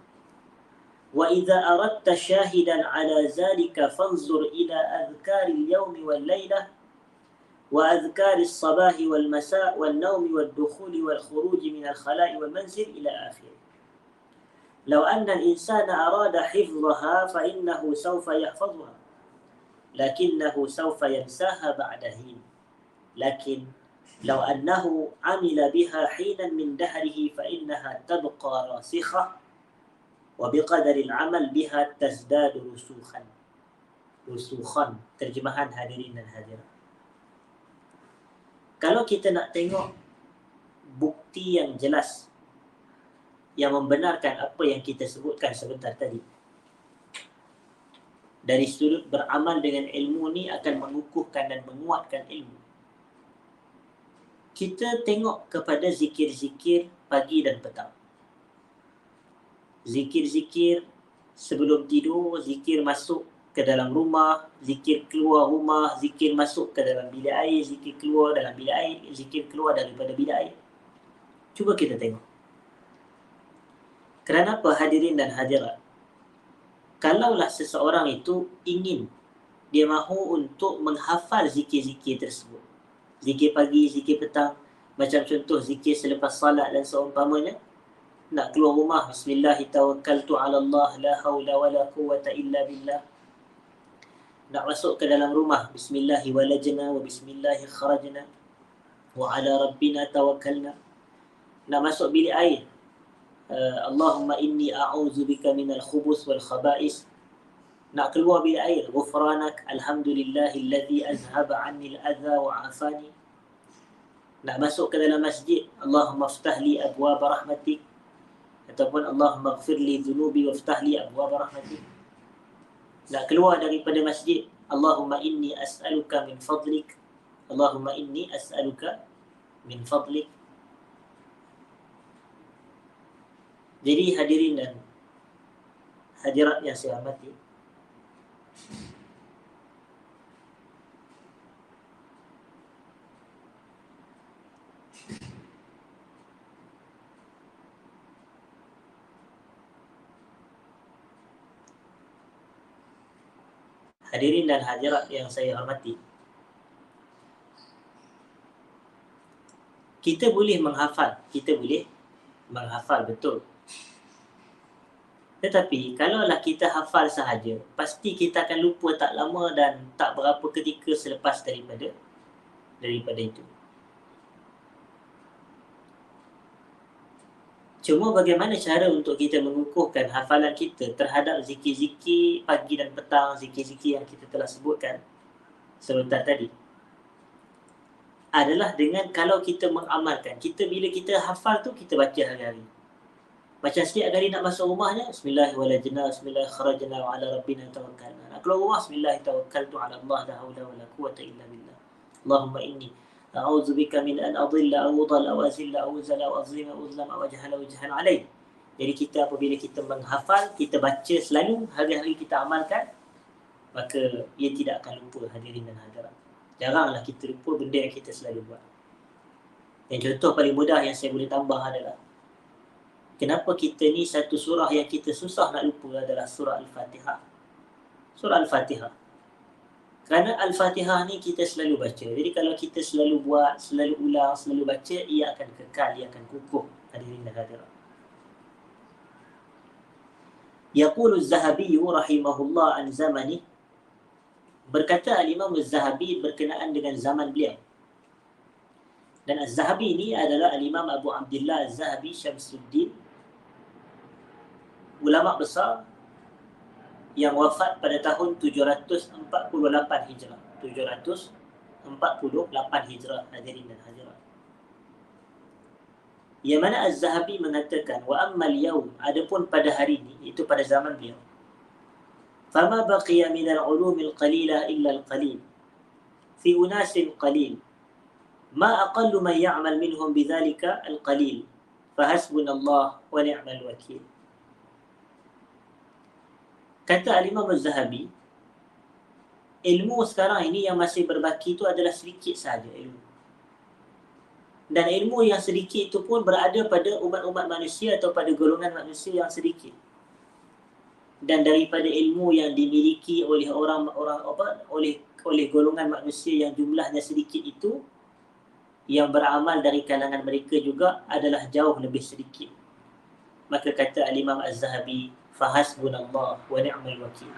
Wa idza aradta shahidan ala zalika fanzur ila adhkaril yawmi wal lailah wa adhkaris sabahi wal masa' wal naumi wal dukhuli wal khuruji min al khala'i wal manzil ila akhir. Law anna al insana arada hifdhaha fa innahu sawfa yahfazha lakinnahu sawfa yansaha ba'da hin. Lakin law annahu amila biha hinan min dahrihi fa innaha tabqa rasikhah wa biqadari al-amal biha tazdadu rusukhan. Rusukhan, terjemahan hadirin dan hadirat. Kalau kita nak tengok bukti yang jelas yang membenarkan apa yang kita sebutkan sebentar tadi, dari sudut beramal dengan ilmu ni akan mengukuhkan dan menguatkan ilmu, kita tengok kepada zikir-zikir pagi dan petang. Zikir-zikir sebelum tidur, zikir masuk ke dalam rumah, zikir keluar rumah, zikir masuk ke dalam bilik air, zikir keluar dalam bilik air, zikir keluar daripada bilik air. Cuba kita tengok. Kerana apa, hadirin dan hadirat? Kalaulah seseorang itu ingin, dia mahu untuk menghafal zikir-zikir tersebut, zikir pagi, zikir petang, macam contoh zikir selepas salat dan seumpamanya, nak keluar rumah, Bismillahirrahmanirrahim, la hawla wa la quwwata illa billah. Nak masuk ke dalam rumah, Bismillahi walajna wa Bismillahi kharajna wa ala rabbina tawakkalna. Nak masuk bilik air, Allahumma inni a'udzubika minal khubus wal khaba'is. Nak keluar bilik air, Ghufranak alhamdulillahilladzi azhaba 'anni al-adha wa 'afani. Nak masuk ke dalam masjid, Allahumma aftah li abwaaba rahmatik, ataupun Allahumma ighfir li dhunubi waftah li abwaaba rahmatik. Nak keluar daripada masjid, Allahumma inni as'aluka min fadlik, Allahumma inni as'aluka min fadlik. Jadi hadirin dan hadirat yang saya hormati, hadirin dan hadirat yang saya hormati, kita boleh menghafal betul. Tetapi kalaulah kita hafal sahaja, pasti kita akan lupa tak lama dan tak berapa ketika selepas daripada itu. Cuma bagaimana cara untuk kita mengukuhkan hafalan kita terhadap zikir-zikir pagi dan petang, zikir-zikir yang kita telah sebutkan sebentar tadi, adalah dengan kalau kita mengamalkan. Bila kita hafal tu, kita baca hari-hari. Macam setiap kali nak masuk rumahnya, Bismillahirrahmanirrahim, Bismillahirrahmanirrahim, wa ala rabbina tawakkalna. Nak keluar rumah, Bismillahirrahmanirrahim, ala Allah, la hawla wa la quwwata illa billah. Allahumma inni a'udzubika min an adilla aw udal aw azilla aw uzala aw azlima aw uzlam aw ajhala wajhan alaih. Jadi kita apabila kita menghafal, kita baca selalu, hari-hari kita amalkan, maka ia tidak akan lupa, hadirin dan hadirat. Jaranglah kita lupa benda yang kita selalu buat. Yang contoh paling mudah yang saya boleh tambah adalah, kenapa kita ni satu surah yang kita susah nak lupa adalah surah Al-Fatihah. Surah Al-Fatihah. Kerana Al-Fatihah ni kita selalu baca. Jadi kalau kita selalu buat, selalu ulang, selalu baca, ia akan kekal, ia akan kukuh. Hadirin dan hadirat. Yaqulu Az-Zahabi rahimahullah an zamani, berkata Al-Imam Az-Zahabi berkenaan dengan zaman beliau. Dan Az-Zahabi ini adalah Al-Imam Abu Abdullah Az-Zahabi Syamsuddin, ulama besar yang wafat pada tahun 748 Hijrah. 748 Hijrah, hadirin dan hadirat. Yang mana Az-Zahabi mengatakan, wa ammal yaum, adapun pada hari ini, itu pada zaman beliau, fama baqiya minal ulumil qalila illa al-qalil fi unasin qalil ma aqallu man ya'mal minhum bidhalika al-qalil fahasbunallah wa ni'mal wakil. Kata Al-Imam Az-Zahabi, ilmu sekarang ini yang masih berbaki itu adalah sedikit sahaja ilmu. Dan ilmu yang sedikit itu pun berada pada umat-umat manusia atau pada golongan manusia yang sedikit. Dan daripada ilmu yang dimiliki oleh oleh golongan manusia yang jumlahnya sedikit itu, yang beramal dari kalangan mereka juga adalah jauh lebih sedikit. Maka kata Al-Imam Az-Zahabi, fahasbunallah wa ni'mal wakil.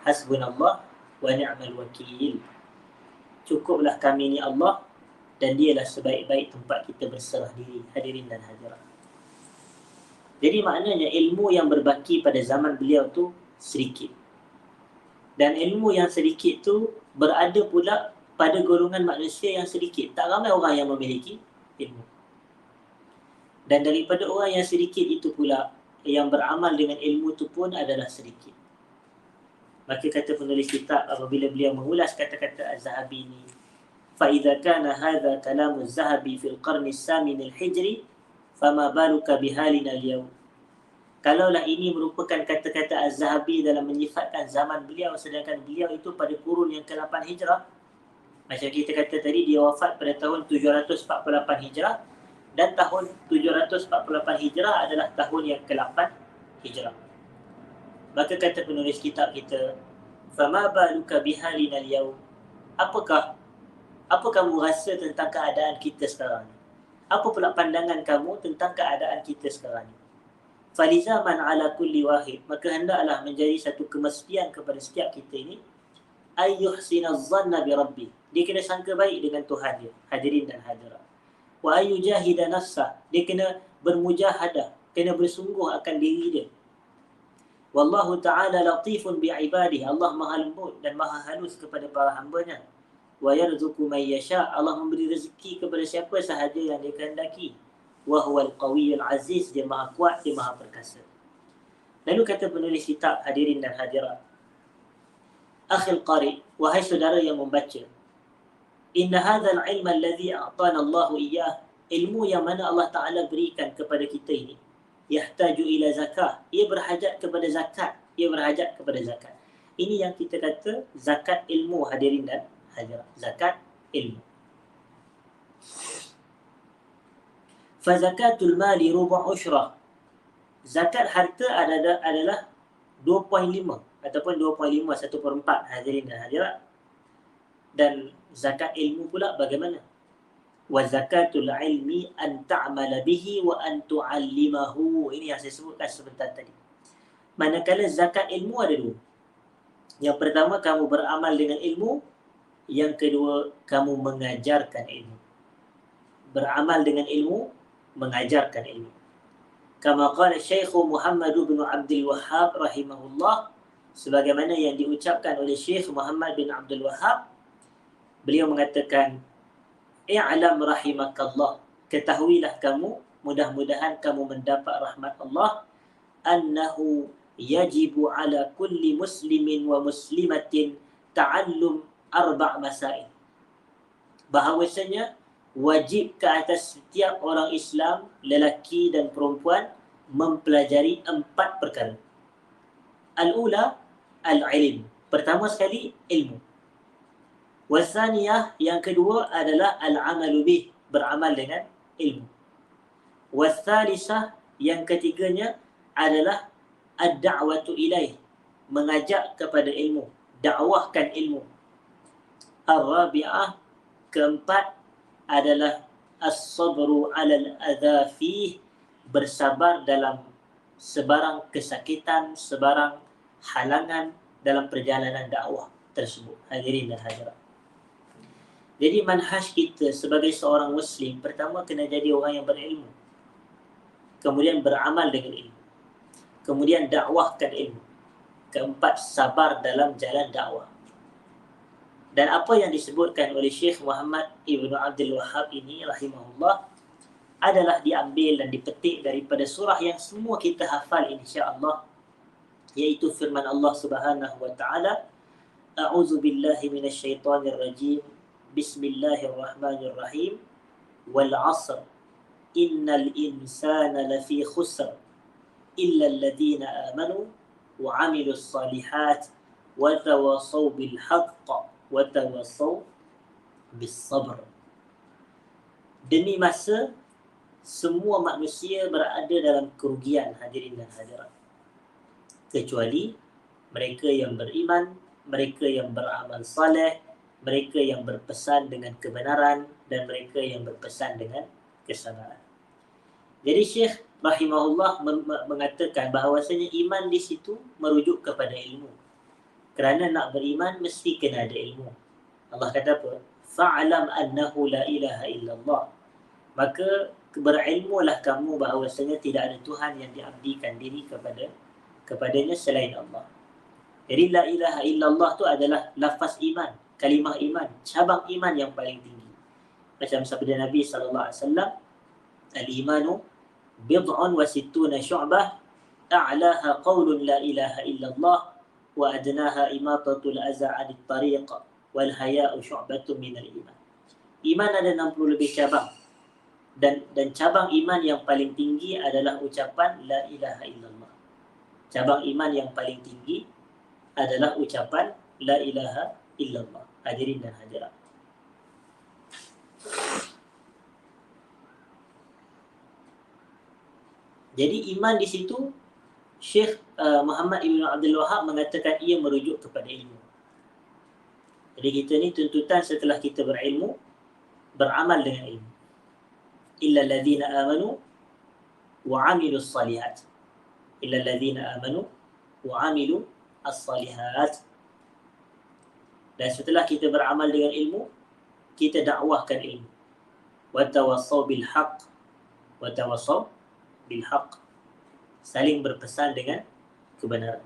Hasbunallah wa ni'mal wakil. Cukuplah kami ni Allah, dan dialah sebaik-baik tempat kita berserah diri, hadirin dan hadirat. Jadi maknanya ilmu yang berbaki pada zaman beliau tu sedikit. Dan ilmu yang sedikit tu berada pula pada golongan manusia yang sedikit. Tak ramai orang yang memiliki ilmu. Dan daripada orang yang sedikit itu pula, yang beramal dengan ilmu tu pun adalah sedikit. Maka kata penulis kitab apabila beliau mengulas kata-kata Az-Zahabi ini, فَإِذَا كَانَ هَذَا كَلَامُ الزَّهَبِ فِي الْقَرْنِ الثَّامِنِ الْحِجْرِ فَمَا بَالُكَ بِحَالِنَا الْيَوْمِ. Kalaulah ini merupakan kata-kata Az-Zahabi dalam menyifatkan zaman beliau, sedangkan beliau itu pada kurun yang ke-8 Hijrah. Macam kita kata tadi, dia wafat pada tahun 748 Hijrah, dan tahun 748 Hijrah adalah tahun yang ke-8 Hijrah. Maka kata penulis kitab kita, فَمَا بَالُكَ بِحَالِنَا الْيَوْمِ. Apa kamu rasa tentang keadaan kita sekarang ni? Apa pula pandangan kamu tentang keadaan kita sekarang ni? Falizaman ala kulli wahid, maka hendaklah menjadi satu kemestian kepada setiap kita ini, ayyuhsinaz zanna bi rabbi, dia kena sangka baik dengan Tuhan dia, hadirin dan hadirat. Wa ayyujahida nafsah, dia kena bermujahadah, kena bersungguh akan diri dia. Wallahu ta'ala latifun bi'ibadihi, Allah maha lembut dan maha halus kepada para hambanya. Wa yarzuqu man yasha, Allah memberi rezeki kepada siapa sahaja yang dia kehendaki. Wa huwal qawiyyul aziz, dia maha kuat, dia maha perkasa. Lalu kata penulis kitab, hadirin dan hadirat, akhil qari, wahai saudara yang membaca, inna hadzal ilma alladhi a'tana Allahu iyyah, ilmu yang mana Allah Taala berikan kepada kita ini, yahtaju ila zakah, ia berhajat kepada zakat, ia berhajat kepada zakat. Ini yang kita kata zakat ilmu, hadirin dan hadirat, zakat ilmu. Fa zakatul mali rubu' ushrah, zakat harta adalah 2.5 ataupun 2.5 1/4, hadirin dan hadirat. Dan zakat ilmu pula bagaimana? Wa zakatul ilmi an ta'mala bihi wa an tu'allimahu, ini yang saya sebutkan sebentar tadi. Manakala zakat ilmu ada dua. Yang pertama, kamu beramal dengan ilmu. Yang kedua, kamu mengajarkan ilmu. Beramal dengan ilmu, mengajarkan ilmu. Kama qala Syekh Muhammad bin Abdul Wahhab rahimahullah, sebagaimana yang diucapkan oleh Syekh Muhammad bin Abdul Wahhab, beliau mengatakan, i'lam rahimakallah, ketahuilah kamu, mudah-mudahan kamu mendapat rahmat Allah, annahu yajibu ala kulli muslimin wa muslimatin ta'allum 4 masail. Bahawasanya wajib ke atas setiap orang Islam, lelaki dan perempuan, mempelajari 4 perkara. Al-ula, al-ilm. Pertama sekali, ilmu. Wasaniyah, yang kedua adalah al-amalu bih, beramal dengan ilmu. Wasalisah, yang ketiganya adalah ad-da'watu ilaih, mengajak kepada ilmu, dakwahkan ilmu. Ar-rabi'ah, keempat adalah as-sabru 'alal adza fih, bersabar dalam sebarang kesakitan, sebarang halangan dalam perjalanan dakwah tersebut. Hadirin dan hadirat. Jadi manhaj kita sebagai seorang Muslim, pertama kena jadi orang yang berilmu. Kemudian beramal dengan ilmu. Kemudian dakwahkan ilmu. Keempat, sabar dalam jalan dakwah. Dan apa yang disebutkan oleh Syekh Muhammad Ibn Abdul Wahhab ini, rahimahullah, adalah diambil dan dipetik daripada surah yang semua kita hafal insya-Allah, yaitu firman Allah Subhanahu wa taala, A'udzu billahi minasyaitonir rajim. Bismillahirrahmanirrahim. Wal 'asr. Innal insana lafi khusr illa alladhina amanu wa 'amilus shalihat wa tawassaw bil haqq wa tawassaw bis sabr. Demi masa semua manusia berada dalam kerugian, hadirin dan hadirat, kecuali mereka yang beriman, mereka yang beramal saleh, mereka yang berpesan dengan kebenaran, dan mereka yang berpesan dengan kesabaran. Jadi Syekh rahimahullah mengatakan bahawasanya iman di situ merujuk kepada ilmu. Kerana nak beriman mesti kena ada ilmu. Allah kata apa? Fa'alam annahu la ilaha illallah. Maka berilmulah kamu bahawasanya tidak ada Tuhan yang diabdikan diri kepadanya selain Allah. Jadi la ilaha illallah tu adalah lafaz iman, kalimah iman, cabang iman yang paling tinggi. Macam sabda Nabi SAW, al-imanu bid'un wa sittuna syu'bah, a'laha qawlun la ilaha illallah, wa adnaha imatatul aza 'anit tariq, wal haya'u syu'batun minal iman. Iman ada 60 lebih cabang. Dan cabang iman yang paling tinggi adalah ucapan la ilaha illallah. Cabang iman yang paling tinggi adalah ucapan la ilaha illallah. Hadirin dan hadirat. Jadi iman di situ Syekh Muhammad Ibn Abdul Wahhab mengatakan ia merujuk kepada ilmu. Jadi kita ni tuntutan setelah kita berilmu, beramal dengan ilmu. Illa alladhina amanu wa 'amilus salihat. Illa alladhina amanu wa 'amilu as-salihat. Dan setelah kita beramal dengan ilmu, kita dakwahkan ilmu. Wa tawassaw bil haqq. Wa tawassaw bil haqq. Saling berpesan dengan kebenaran.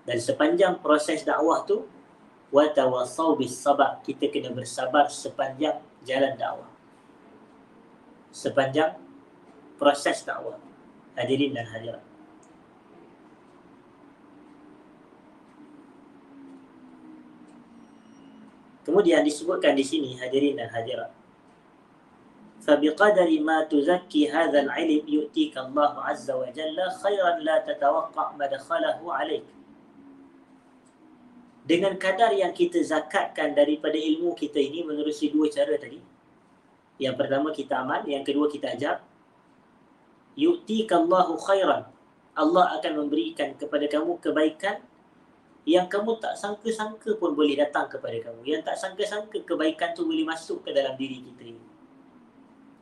Dan sepanjang proses dakwah tu, wa tawassaw bis sabr. Kita kena bersabar sepanjang jalan dakwah. Sepanjang proses dakwah. Hadirin dan hadirat. Kemudian disebutkan di sini, hadirin dan hadirat, فَبِقَدَرِ مَا تُزَكِّي هَذَا الْعِلْمِ يُؤْتِيكَ اللَّهُ عَزَّ وَجَلَّ خَيْرًا لَا تَتَوَقَّعْ مَدْخَلَهُ عَلَيْكَ. Dengan kadar yang kita zakatkan daripada ilmu kita ini menerusi dua cara tadi. Yang pertama kita amal, yang kedua kita ajar. يُؤْتِيكَ اللَّهُ خَيْرًا. Allah akan memberikan kepada kamu kebaikan yang kamu tak sangka-sangka pun boleh datang kepada kamu. Yang tak sangka-sangka kebaikan tu boleh masuk ke dalam diri kita ini.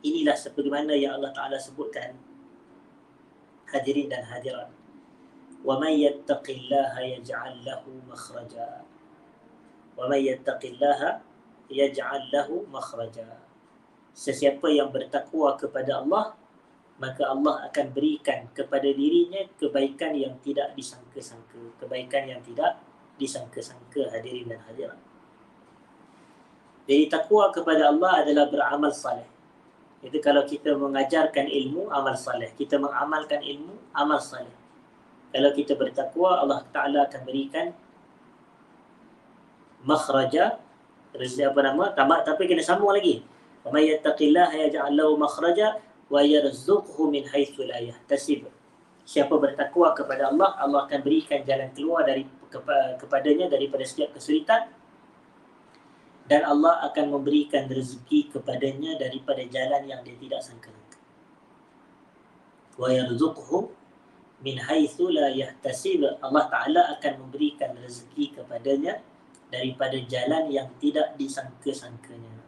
Inilah seperti mana yang Allah Ta'ala sebutkan, hadirin dan hadirat. وَمَنْ يَتَّقِ اللَّهَ يَجْعَلْ لَهُ مَخْرَجًا. وَمَنْ يَتَّقِ اللَّهَ يَجْعَلْ لَهُ مَخْرَجًا. Sesiapa yang bertakwa kepada Allah, maka Allah akan berikan kepada dirinya kebaikan yang tidak disangka-sangka. Kebaikan yang tidak disangka-sangka, hadirin dan hadirat. Jadi takwa kepada Allah adalah beramal saleh. Itu kalau kita mengajarkan ilmu, amal saleh. Kita mengamalkan ilmu, amal saleh. Kalau kita bertakwa, Allah Ta'ala akan berikan makhraja, apa nama? Tamat, tapi kena sambung lagi. وَمَنْ يَتَّقِ اللَّهَ يَجْعَلْ لَهُ مَخْرَجًا وَيَرْزُقْهُ مِنْ حَيْثُ لَا يَحْتَسِبُ. Siapa bertakwa kepada Allah, Allah akan berikan jalan keluar kepadanya daripada setiap kesulitan, dan Allah akan memberikan rezeki kepadanya daripada jalan yang dia tidak sangka-sangka. وَيَرْزُقْهُ مِنْ حَيْثُ لَا يَحْتَسِبُ. Allah Ta'ala akan memberikan rezeki kepadanya daripada jalan yang tidak disangka-sangkanya.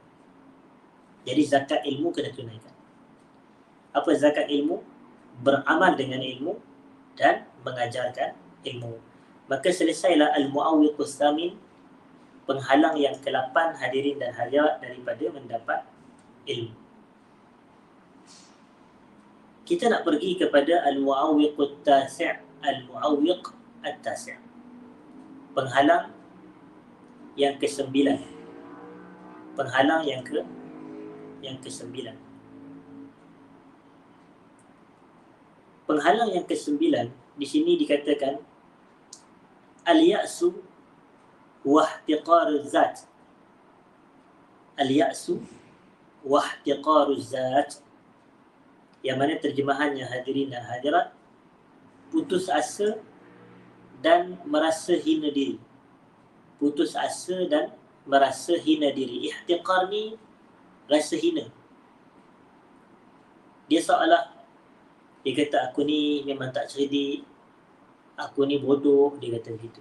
Jadi zakat ilmu kena tunaikan. Apa zakat ilmu? Beramal dengan ilmu dan mengajarkan ilmu. Maka selesailah al-mu'awwiqus tsamin, penghalang yang ke-8 hadirin dan hadirat daripada mendapat ilmu. Kita nak pergi kepada al-mu'awwiqut tasi', al-mu'awwiq at-tasi'. Penghalang yang ke-9. Penghalang yang ke-9. Penghalang yang ke-9 di sini dikatakan al-ya'su wa ihtiqaruz zat. Al-ya'su wa ihtiqaruz zat, yang mana terjemahannya hadirin dan hadirat, putus asa dan merasa hina diri. Putus asa dan merasa hina diri. Ihtiqar ni rasa hina. Dia seolah dia kata aku ni memang tak cerdik, aku ni bodoh, dia kata begitu.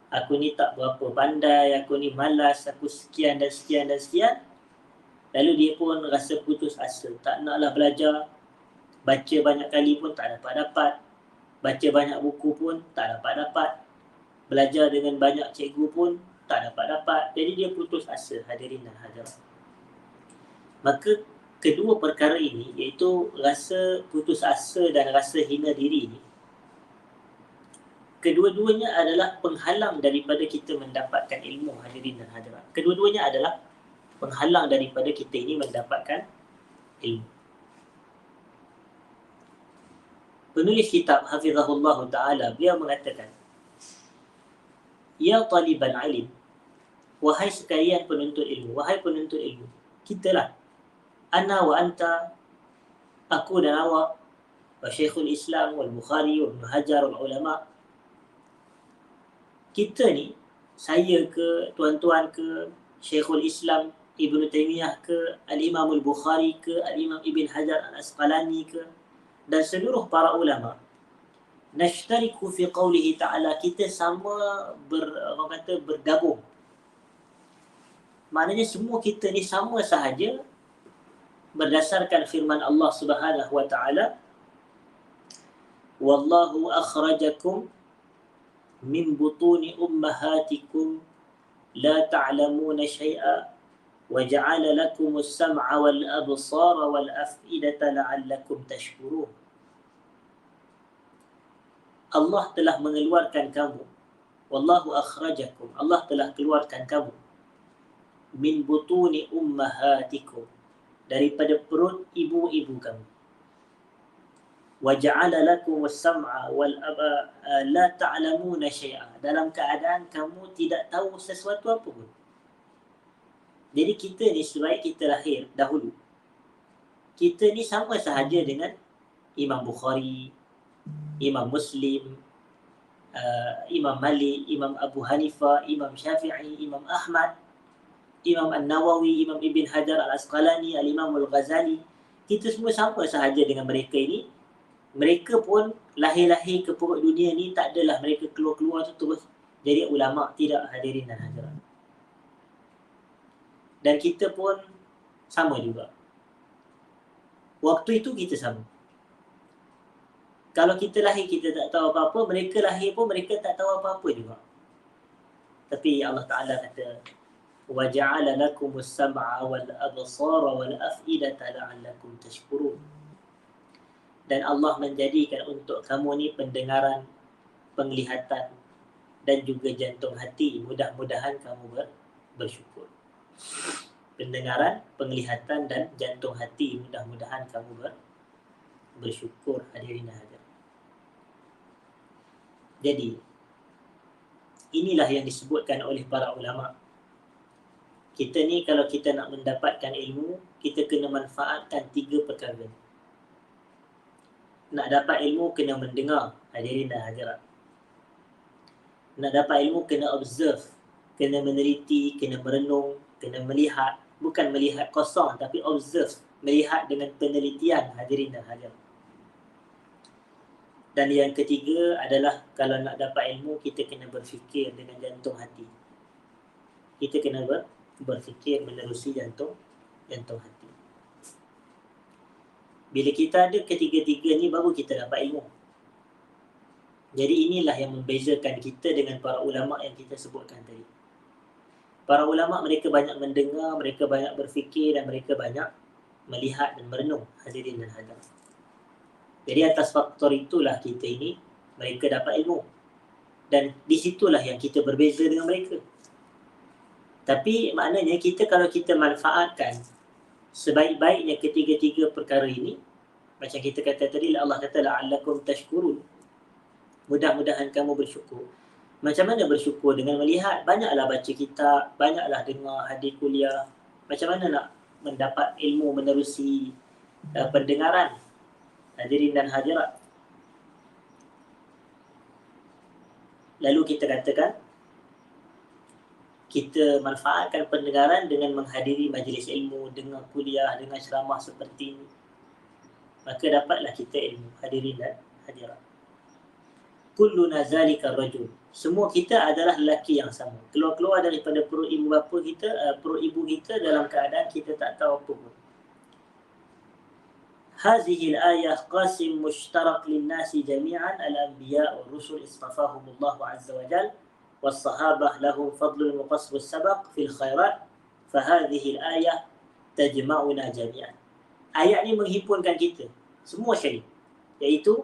Aku ni tak berapa pandai, aku ni malas, aku sekian dan sekian dan sekian. Lalu dia pun rasa putus asa, tak naklah belajar. Baca banyak kali pun tak dapat-dapat. Baca banyak buku pun tak dapat-dapat. Belajar dengan banyak cikgu pun tak dapat-dapat. Jadi dia putus asa, hadirin dan hadirat. Maka kedua perkara ini, iaitu rasa putus asa dan rasa hina diri ini, kedua-duanya adalah penghalang daripada kita mendapatkan ilmu, hadirin dan hadirat. Kedua-duanya adalah penghalang daripada kita ini mendapatkan ilmu. Penulis kitab Hafizahullah Ta'ala, beliau mengatakan, Ya taliban alim, wahai sekalian penuntut ilmu, wahai penuntut ilmu, kitalah, ana wa anta, aku dan awak, wa Syekhul Islam wal Bukhari wa Ibn Hajar wal ulama. Kita ni, saya ke, tuan-tuan ke, Syekhul Islam Ibn Taymiyah ke, Al-Imam Al-Bukhari ke, Al-Imam Ibn Hajar Al-Asqalani ke, dan seluruh para ulama, nashtariku fi qawlihi ta'ala, kita sama bergabung. Maknanya semua kita ni sama sahaja berdasarkan firman Allah Subhanahu wa ta'ala, wallahu akhrajakum min butuni ummahatikum la ta'lamuna syai'a wa ja'ala lakumus sam'a wal absara wal af'idata la'allakum tashkurun. Allah telah mengeluarkan kamu, wallahu akhrajakum, Allah telah keluarkan kamu, min butuni ummahatikum, daripada perut ibu-ibu kamu. Wa ja'ala lakumus sam'a wal la ta'lamuna syai'a, dalam keadaan kamu tidak tahu sesuatu apa pun. Jadi kita ni sebaik kita lahir dahulu, kita ni sama sahaja dengan Imam Bukhari, Imam Muslim, Imam Malik, Imam Abu Hanifah, Imam Syafi'i, Imam Ahmad, Imam An-Nawawi, Imam Ibn Hajar Al-Asqalani, Al-Imam Al-Ghazali. Kita semua sama sahaja dengan mereka ini. Mereka pun lahir-lahir ke perut dunia ni, tak adalah mereka keluar-keluar tu terus jadi ulama'. Tidak, hadirin dan hadirat. Dan kita pun sama juga. Waktu itu kita sama. Kalau kita lahir kita tak tahu apa-apa, mereka lahir pun mereka tak tahu apa-apa juga. Tapi Allah Ta'ala kata, وَجَعَلَ لَكُمُ السَّمْعَ وَالْأَبْصَارَ وَالْأَفْئِدَةَ لَعَلَّكُمْ تَشْكُرُونَ. Dan Allah menjadikan untuk kamu ni pendengaran, penglihatan dan juga jantung hati. Mudah-mudahan kamu bersyukur. Pendengaran, penglihatan dan jantung hati. Mudah-mudahan kamu bersyukur, hadirin dan hadirat. Jadi, inilah yang disebutkan oleh para ulama. Kita ni kalau kita nak mendapatkan ilmu, kita kena manfaatkan 3 perkara. Nak dapat ilmu kena mendengar, hadirin dan hadirat. Nak dapat ilmu kena observe, kena meneliti, kena merenung, kena melihat. Bukan melihat kosong, tapi observe, melihat dengan penelitian, hadirin dan hadirat. Dan yang ketiga adalah kalau nak dapat ilmu, kita kena berfikir dengan jantung hati. kita kena berfikir menerusi jantung hati. Bila kita ada ketiga-tiga ni, baru kita dapat ilmu. Jadi inilah yang membezakan kita dengan para ulama' yang kita sebutkan tadi. Para ulama' mereka banyak mendengar, mereka banyak berfikir dan mereka banyak melihat dan merenung, hadirin dan hadirat. Jadi atas faktor itulah kita ini, mereka dapat ilmu. Dan di situlah yang kita berbeza dengan mereka. Tapi maknanya kita, kalau kita manfaatkan sebaik-baiknya ketiga-tiga perkara ini, macam kita kata tadi, Allah kata la'allakum tashkurun, mudah-mudahan kamu bersyukur. Macam mana bersyukur? Dengan melihat, banyaklah baca kitab, banyaklah dengar hadis kuliah. Macam mana nak mendapat ilmu menerusi pendengaran, hadirin dan hadirat. Lalu kita katakan, kita manfaatkan pendengaran dengan menghadiri majlis ilmu, dengar kuliah, dengar ceramah seperti ini. Maka dapatlah kita ilmu, hadirin dan hadirat. Kulluna zalika rajul. Semua kita adalah lelaki yang sama. Keluar-keluar daripada perut ibu bapa kita, perut ibu kita dalam keadaan kita tak tahu apa pun. Hadhihi al-ayah qasim mushtarak lin-nasi jami'an al-anbiya' wa rusul istafahumullah azza wa jalla was-sahabah lahum fadlun wa qasbus sabaq fil khairat fa hadhihi al-ayah tajma'una jami'an. Ayat ni menghimpunkan kita semua sekali, iaitu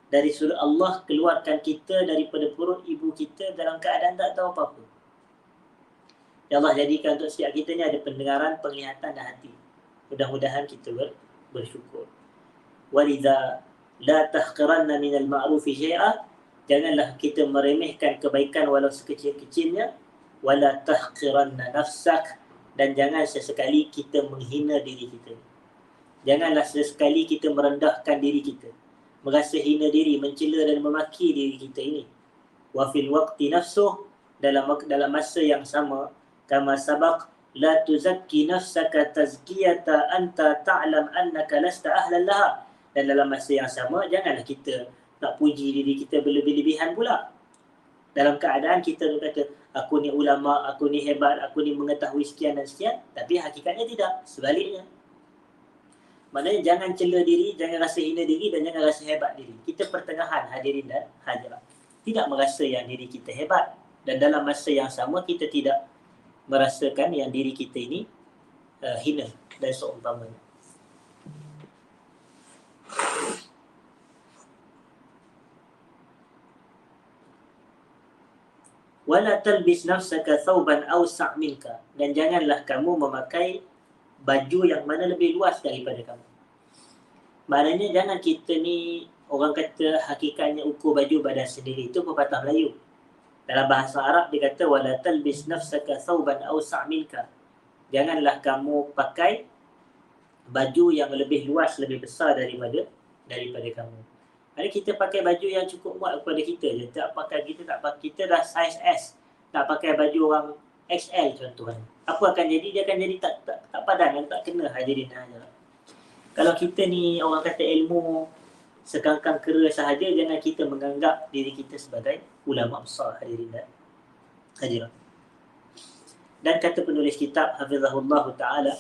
dari surah Allah keluarkan kita daripada perut ibu kita dalam keadaan tak tahu apa-apa. Ya Allah jadikan untuk setiap kita ni ada pendengaran, penglihatan dan hati. Mudah-mudahan kita bersyukur. Walidha la tahqiranna minal ma'rufi syai'a. Janganlah kita meremehkan kebaikan walau sekecil-kecilnya. Wala tahqiranna nafsak. Dan jangan sesekali kita menghina diri kita. Janganlah sesekali kita merendahkan diri kita, merasa hina diri, mencela dan memaki diri kita ini. Wa fil waqti nafsuh, dalam masa yang sama, kama sabaq, la tuzakki nafsaka tazkiyata anta ta'lam annaka lasta ahlan laha. Dan dalam masa yang sama, janganlah kita nak puji diri kita berlebih-lebihan pula. Dalam keadaan kita kata, aku ni ulama, aku ni hebat, aku ni mengetahui sekian dan sekian, tapi hakikatnya tidak, sebaliknya. Maknanya jangan cela diri, jangan rasa hina diri dan jangan rasa hebat diri. Kita pertengahan, hadirin dan hadirat. Tidak merasa yang diri kita hebat, dan dalam masa yang sama kita tidak merasakan yang diri kita ini hina dan seumpamanya. Wala talbis nafsaka thawban awsa' minka. Dan janganlah kamu memakai baju yang mana lebih luas daripada kamu. Maknanya jangan kita ni, orang kata hakikatnya ukur baju badan sendiri, itu pepatah Melayu. Dalam bahasa Arab dia kata wala talbis nafsaka thawban awsa' minka. Janganlah kamu pakai baju yang lebih luas, lebih besar daripada kamu. Jadi kita pakai baju yang cukup muat kepada kita je. Kita dah size S, nak pakai baju orang XL contohnya. Apa akan jadi? Dia akan jadi tak padan dan tak kena, hadirin dan hadirat. Kalau kita ni orang kata ilmu sekangkang kera sahaja, jangan kita menganggap diri kita sebagai ulama besar, hadirin dan hadirat. Dan kata penulis kitab hafizahullah ta'ala,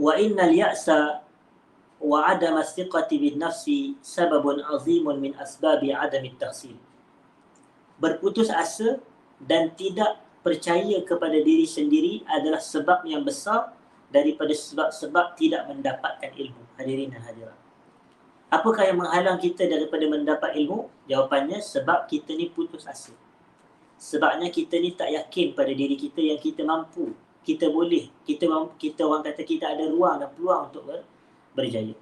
wa innal ya'sa wa 'adama thiqati bin nafsi sababun 'azimun min asbabi 'adami at-tahsil. Berputus asa dan tidak percaya kepada diri sendiri adalah sebab yang besar daripada sebab-sebab tidak mendapatkan ilmu, hadirin dan hadirat. Apakah yang menghalang kita daripada mendapat ilmu? Jawapannya sebab kita ni putus asa. Sebabnya kita ni tak yakin pada diri kita yang kita mampu, kita boleh, kita orang kata kita ada ruang dan peluang untuk berjaya.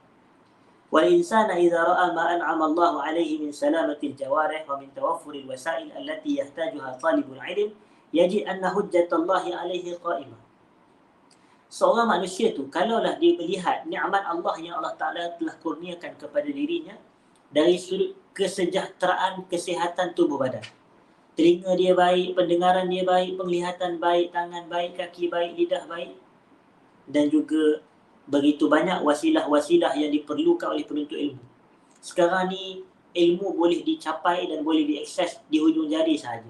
Wal insana idza ra'a ma an'ama Allah 'alaihi min salamatil jawarih wa min tawaffuril wasail allati yahtajuha talibul 'ilm yajid anna hujjatallahi 'alaihi qa'imah. Seorang manusia tu kalaulah dia melihat nikmat Allah yang Allah Taala telah kurniakan kepada dirinya dari sudut kesejahteraan kesihatan tubuh badan. Telinga dia baik, pendengaran dia baik, penglihatan baik, tangan baik, kaki baik, lidah baik. Dan juga begitu banyak wasilah-wasilah yang diperlukan oleh penuntut ilmu. Sekarang ni ilmu boleh dicapai dan boleh diakses di hujung jari sahaja.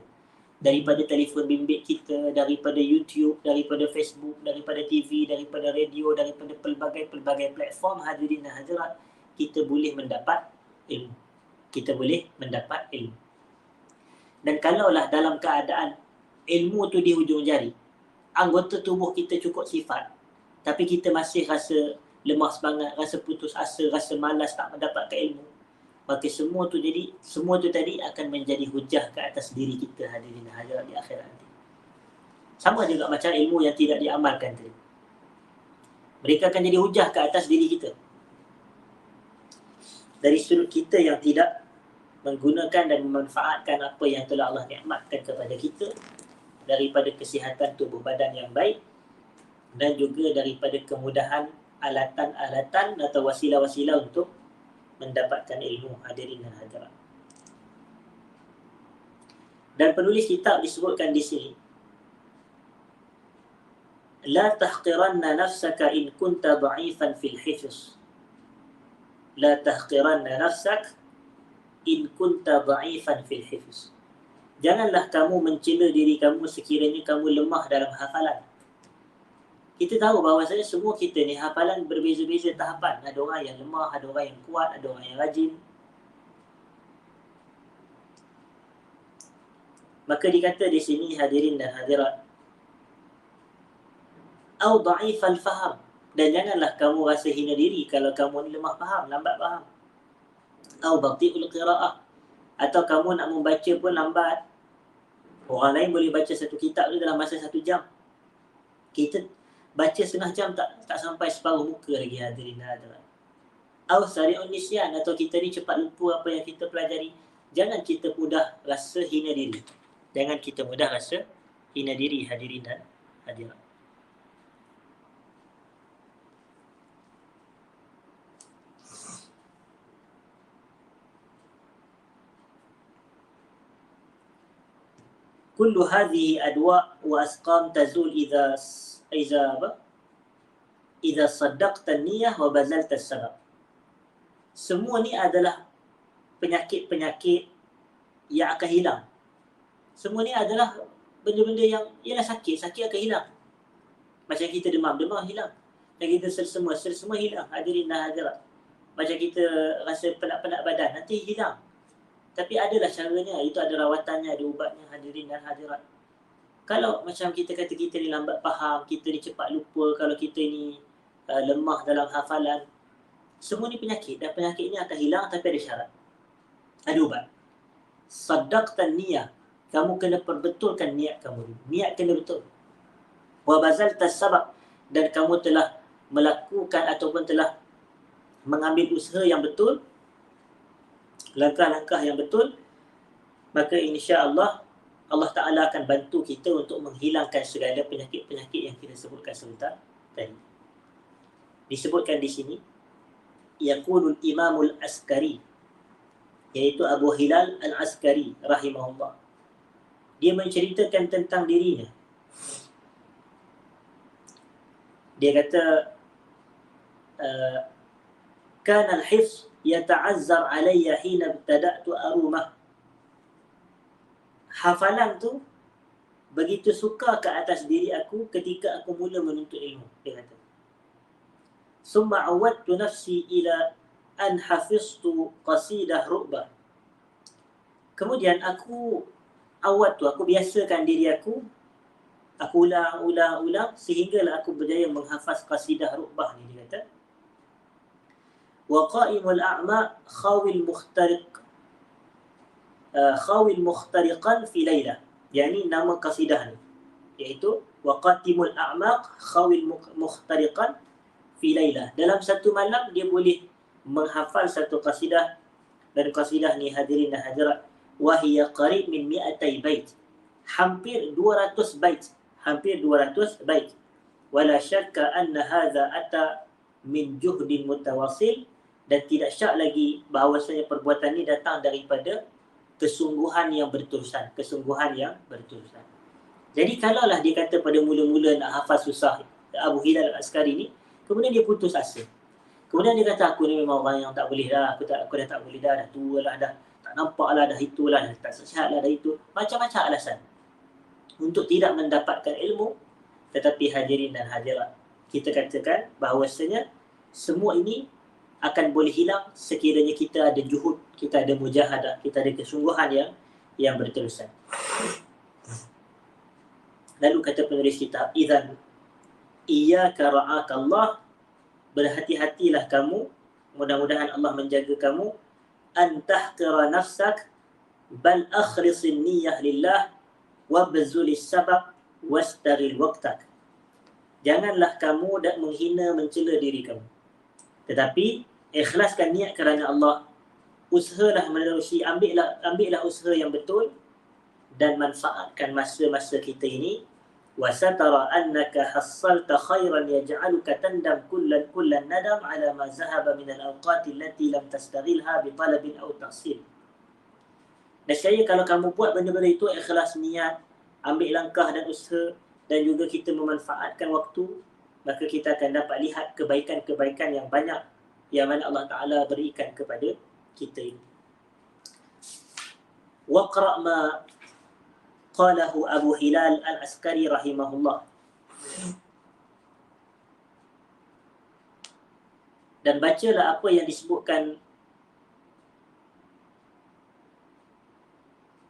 Daripada telefon bimbit kita, daripada YouTube, daripada Facebook, daripada TV, daripada radio, daripada pelbagai-pelbagai platform, hadirin dan hadirat, kita boleh mendapat ilmu. Kita boleh mendapat ilmu. Dan kalaulah dalam keadaan ilmu tu di hujung jari, anggota tubuh kita cukup sifat, tapi kita masih rasa lemah semangat, rasa putus asa, rasa malas tak mendapatkan ilmu, maka semua tu tadi akan menjadi hujah ke atas diri kita, hadirin dan hadirat, di akhirat nanti. Sama juga macam ilmu yang tidak diamalkan tadi. Mereka akan jadi hujah ke atas diri kita. Dari sudut kita yang tidak menggunakan dan memanfaatkan apa yang telah Allah nikmatkan kepada kita, daripada kesihatan tubuh badan yang baik, dan juga daripada kemudahan alatan-alatan atau wasilah-wasilah untuk mendapatkan ilmu, hadirin dan hadirat. Dan penulis kitab disebutkan di sini, la tahqiranna nafsaka in kunta dha'ifan fil hifz. La tahqiranna nafsak in kunta dha'ifan fil hifz. Janganlah kamu mencela diri kamu sekiranya kamu lemah dalam hafalan. Kita tahu bahawasanya semua kita ni hafalan berbeza-beza tahapan. Ada orang yang lemah, ada orang yang kuat, ada orang yang rajin. Maka dikata di sini, hadirin dan hadirat, au dha'ifal faham. Dan janganlah kamu rasa hina diri kalau kamu ni lemah faham, lambat faham. Au bati'ul qira'ah. Atau kamu nak membaca pun lambat. Orang lain boleh baca satu kitab tu dalam masa 1 jam. Kita baca setengah jam tak sampai separuh muka lagi, hadirin dan hadirat. Aw sari'un nisyan, atau kita ni cepat lupa apa yang kita pelajari. Jangan kita mudah rasa hina diri. Jangan kita mudah rasa hina diri, hadirin dan hadirat. Kullu hadhihi adwa' wa asqam tazul idza saddaqta an-niyah wa bazalta as-sabab. Semua ni adalah penyakit-penyakit yang akan hilang. Semua ni adalah benda-benda yang ialah sakit akan hilang. Macam kita demam hilang. Dan kita selesema hilang, hadirin dan hadirat. Macam kita rasa penat-penat badan, nanti hilang. Tapi adalah caranya, itu ada rawatannya, ada ubatnya, hadirin dan hadirat. Kalau macam kita kata kita ni lambat faham, kita ni cepat lupa, kalau kita ni lemah dalam hafalan, semua ni penyakit, dan penyakit ni akan hilang, tapi ada syarat. Ada ubat. Saddaqtan niyah. Kamu kena perbetulkan niat kamu. Niat kena betul. Wa bazalta sabab. Dan kamu telah melakukan ataupun telah mengambil usaha yang betul, langkah-langkah yang betul, maka insya-Allah Allah Ta'ala akan bantu kita untuk menghilangkan segala penyakit-penyakit yang kita sebutkan sebentar tadi. Disebutkan di sini, yaqulul Imamul Askari, iaitu Abu Hilal Al-Askari rahimahullah. Dia menceritakan tentang dirinya. Dia kata, kana al-hifz yata'azzar alayya hina ibtada'tu arumah. Hafalan tu begitu suka ke atas diri aku ketika aku mula menuntut ilmu, dia kata. Summa awadtu nafsi ila an hafiztu qasidah ru'bah. Kemudian aku biasakan diri aku ulang sehinggalah aku berjaya menghafaz qasidah ru'bah ni, dia kata. Wa qa'imul a'ma khawil mukhtariqan fi laylah. Yani nama qasidah ni, iaitu wa qatimul a'maq khawil mukhtariqan fi laylah. Dalam satu malam dia boleh menghafal satu qasidah, dan qasidah ni, hadirin dan hadirat, wa hiya qarib min 200 bait. Hampir 200 bait. Wala syakka anna hadha ata min juhdin mutawassil. Dan tidak syak lagi bahawasanya perbuatan ini datang daripada kesungguhan yang berterusan. Jadi kalaulah dia kata pada mula-mula nak hafaz susah, Abu Hilal Al-Askari ni, kemudian dia putus asa. Kemudian dia kata, aku ni memang orang yang tak boleh dah, aku dah tak boleh dah tua lah dah, tak nampak lah dah itulah, dah tak sihat lah dah itu. Macam-macam alasan untuk tidak mendapatkan ilmu. Tetapi hadirin dan hadirat, kita katakan bahawasanya semua ini akan boleh hilang sekiranya kita ada juhud, kita ada mujahadah, kita ada kesungguhan yang berterusan. Lalu kata penulis kitab, idzan iyyaka ra'akallah, berhati-hatilah kamu, mudah-mudahan Allah menjaga kamu, an tahqira nafsak bal akhlisin niyyah lillah wabzulis sabab wastaghil waqtak. Janganlah kamu dak menghina mencela diri kamu, tetapi ikhlaskan niat kerana Allah. Usahalah menerusi, ambillah usaha yang betul dan manfaatkan masa-masa kita ini. Wasatara annaka hassalta khairan yaj'aluka tandam kullan nadam ala ma zahaba min al-awqati allati lam tastaghilha bi talabin aw tahsil. Nescaya kalau kamu buat benda-benda itu, ikhlas niat, ambil langkah dan usaha, dan juga kita memanfaatkan waktu, maka kita akan dapat lihat kebaikan-kebaikan yang banyak yang mana Allah Ta'ala berikan kepada kita ini. Waqra' ma qalahu Abu Hilal Al-Askari rahimahullah. Dan bacalah apa yang disebutkan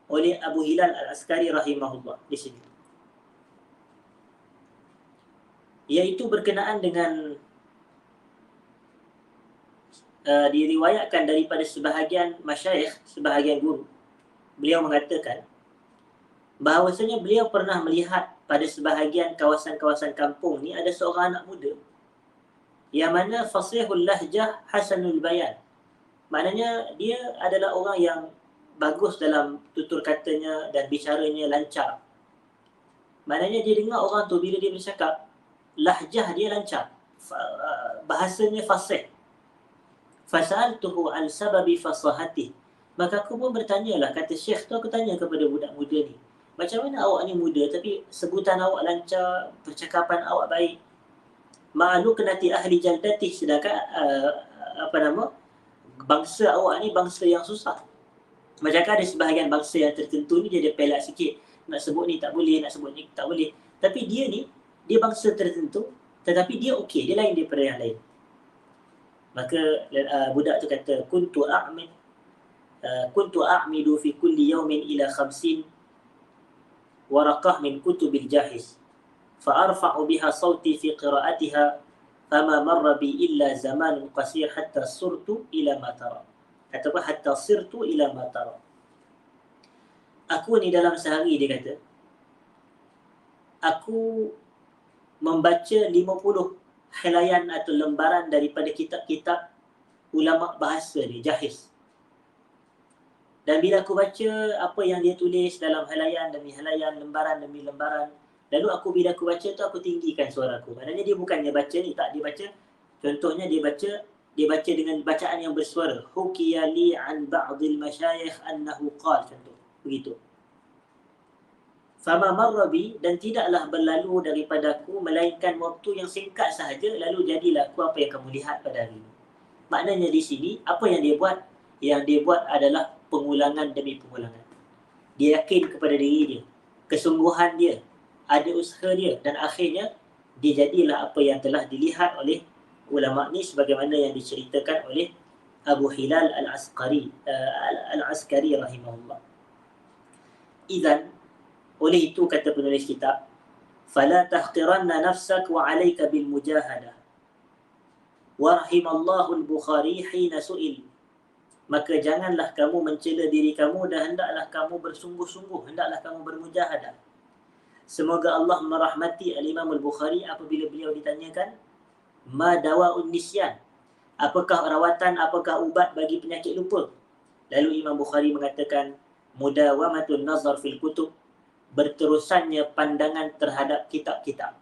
oleh Abu Hilal Al-Askari rahimahullah di sini, iaitu berkenaan dengan diriwayatkan daripada sebahagian masyayikh, sebahagian guru. Beliau mengatakan bahawasanya beliau pernah melihat pada sebahagian kawasan-kawasan kampung ni ada seorang anak muda yang mana fasihul lahjah hasanul bayan. Maknanya dia adalah orang yang bagus dalam tutur katanya dan bicaranya lancar. Maknanya dia dengar orang tu bila dia bercakap, lahjah dia lancar, bahasanya fasih. Fasa'altuhu an sababi fasahati. Maka aku pun bertanyalah, kata Syekh tu, aku tanya kepada budak muda ni, macam mana awak ni muda tapi sebutan awak lancar, percakapan awak baik. Ma'alu kenati ahli jaldati, sedangkan bangsa awak ni bangsa yang susah. Macam ada sebahagian bangsa yang tertentu ni dia ada pelak sikit, nak sebut ni tak boleh, nak sebut ni tak boleh. Tapi dia ni, dia bangsa tertentu, tetapi dia okey, dia lain daripada yang lain. Maka budak tu kata, kuntu a'midu fi kulli yawmin ila 50 waraqah min kutubil jahiz fa arfa'u biha sawti fi qira'atiha fama marra bi illa zamanun qasir hatta surtu ila ma tara, ataupun hatta sirtu ila ma tara. Aku ni dalam sehari, dia kata, aku membaca 50 helaian atau lembaran daripada kitab-kitab ulama bahasa ni, jahiz. Dan bila aku baca apa yang dia tulis dalam helaian demi helaian, lembaran demi lembaran, lalu bila aku baca tu, aku tinggikan suara aku. Maknanya dia bukannya baca ni, tak, dia baca, contohnya dia baca dengan bacaan yang bersuara. Hukiya li an ba'dil masyayikh annahu qal, contoh begitu. Fama marrabi, dan tidaklah berlalu daripadaku melainkan waktu yang singkat sahaja, lalu jadilah aku apa yang kamu lihat pada hari ini. Maknanya di sini, apa yang dia buat? Yang dia buat adalah pengulangan demi pengulangan. Dia yakin kepada diri dia, kesungguhan dia, ada usaha dia, dan akhirnya dia jadilah apa yang telah dilihat oleh ulama ni sebagaimana yang diceritakan oleh Abu Hilal Al-Askari rahimahullah. Idzan, oleh itu kata penulis kitab, fala tahqiranna nafsak wa 'alaika bil mujahadah. Wa rahimallahu al-Bukhari hina su'il. Maka janganlah kamu mencela diri kamu dan hendaklah kamu bersungguh-sungguh, hendaklah kamu bermujahadah. Semoga Allah merahmati Al-Imam Al-Bukhari apabila beliau ditanyakan, ma dawa'un nisyan, apakah rawatan, apakah ubat bagi penyakit lupa? Lalu Imam Bukhari mengatakan, mudawamatun nazar fil kutub, berterusannya pandangan terhadap kitab-kitab.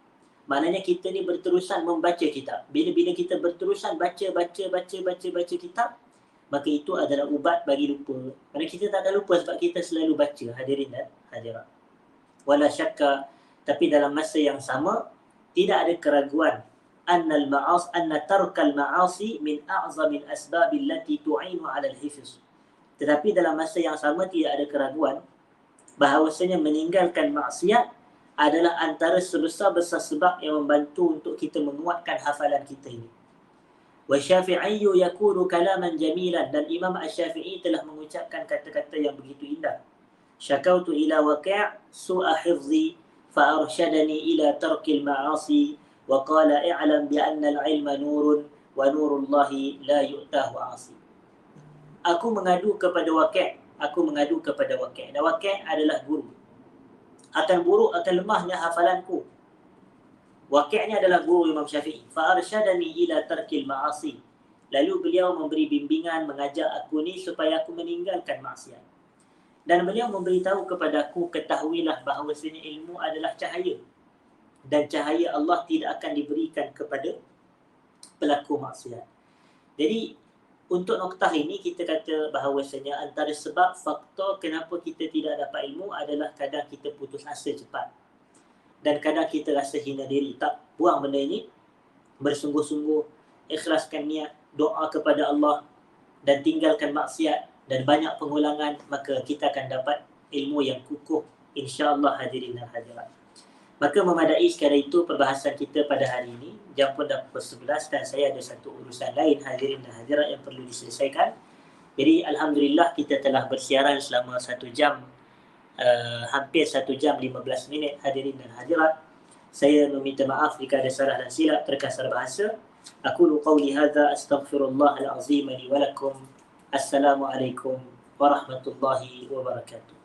Maknanya kita ni berterusan membaca kitab. Bila kita berterusan baca kitab, maka itu adalah ubat bagi lupa. Kerana kita tak ada lupa sebab kita selalu baca, hadirin dan hadirat. Wala syakka, tapi dalam masa yang sama, tidak ada keraguan anna tarkal ma'asi min a'zamil asbab allati tu'inu 'ala al-hifz. Tetapi dalam masa yang sama tidak ada keraguan bahawasanya meninggalkan maksiat adalah antara sebesar-besar sebab yang membantu untuk kita menguatkan hafalan kita ini. Wa Syafi'i yaqulu kalaman jamilan, dan Imam Asy-Syafi'i telah mengucapkan kata-kata yang begitu indah. Syakautu ila waqi' su'a hifzi fa arsyadani ila tarkil ma'asi wa qala i'lam bi anna al-'ilma nurun wa nurullahi la yu'tahu 'asi. Aku mengadu kepada Waqi', dan Waqi' adalah guru. Akan buruk, akan lemahnya hafalanku. Waqi' adalah guru Imam Syafi'i. Fa arsyadani ila tarkil ma'asi. Lalu beliau memberi bimbingan, mengajak aku ni supaya aku meninggalkan maksiat. Dan beliau memberitahu kepadaku, ketahuilah bahawasanya ilmu adalah cahaya. Dan cahaya Allah tidak akan diberikan kepada pelaku maksiat. Jadi, untuk noktah ini kita kata bahawasanya antara sebab faktor kenapa kita tidak dapat ilmu adalah kadang kita putus asa cepat. Dan kadang kita rasa hina diri. Tak, buang benda ini, bersungguh-sungguh, ikhlaskan niat, doa kepada Allah dan tinggalkan maksiat dan banyak pengulangan, maka kita akan dapat ilmu yang kukuh, insya-Allah hadirin dan hadirat. Maka memadai sekadar itu perbahasan kita pada hari ini. Jam pun dah pukul 11 dan saya ada satu urusan lain hadirin dan hadirat yang perlu diselesaikan. Jadi alhamdulillah kita telah bersiaran selama 1 jam, hampir 1 jam 15 minit hadirin dan hadirat. Saya meminta maaf jika ada salah dan silap terkasar bahasa. Aqulu qawli hadza astaghfirullahal azim li wa lakum. Assalamualaikum warahmatullahi wabarakatuh.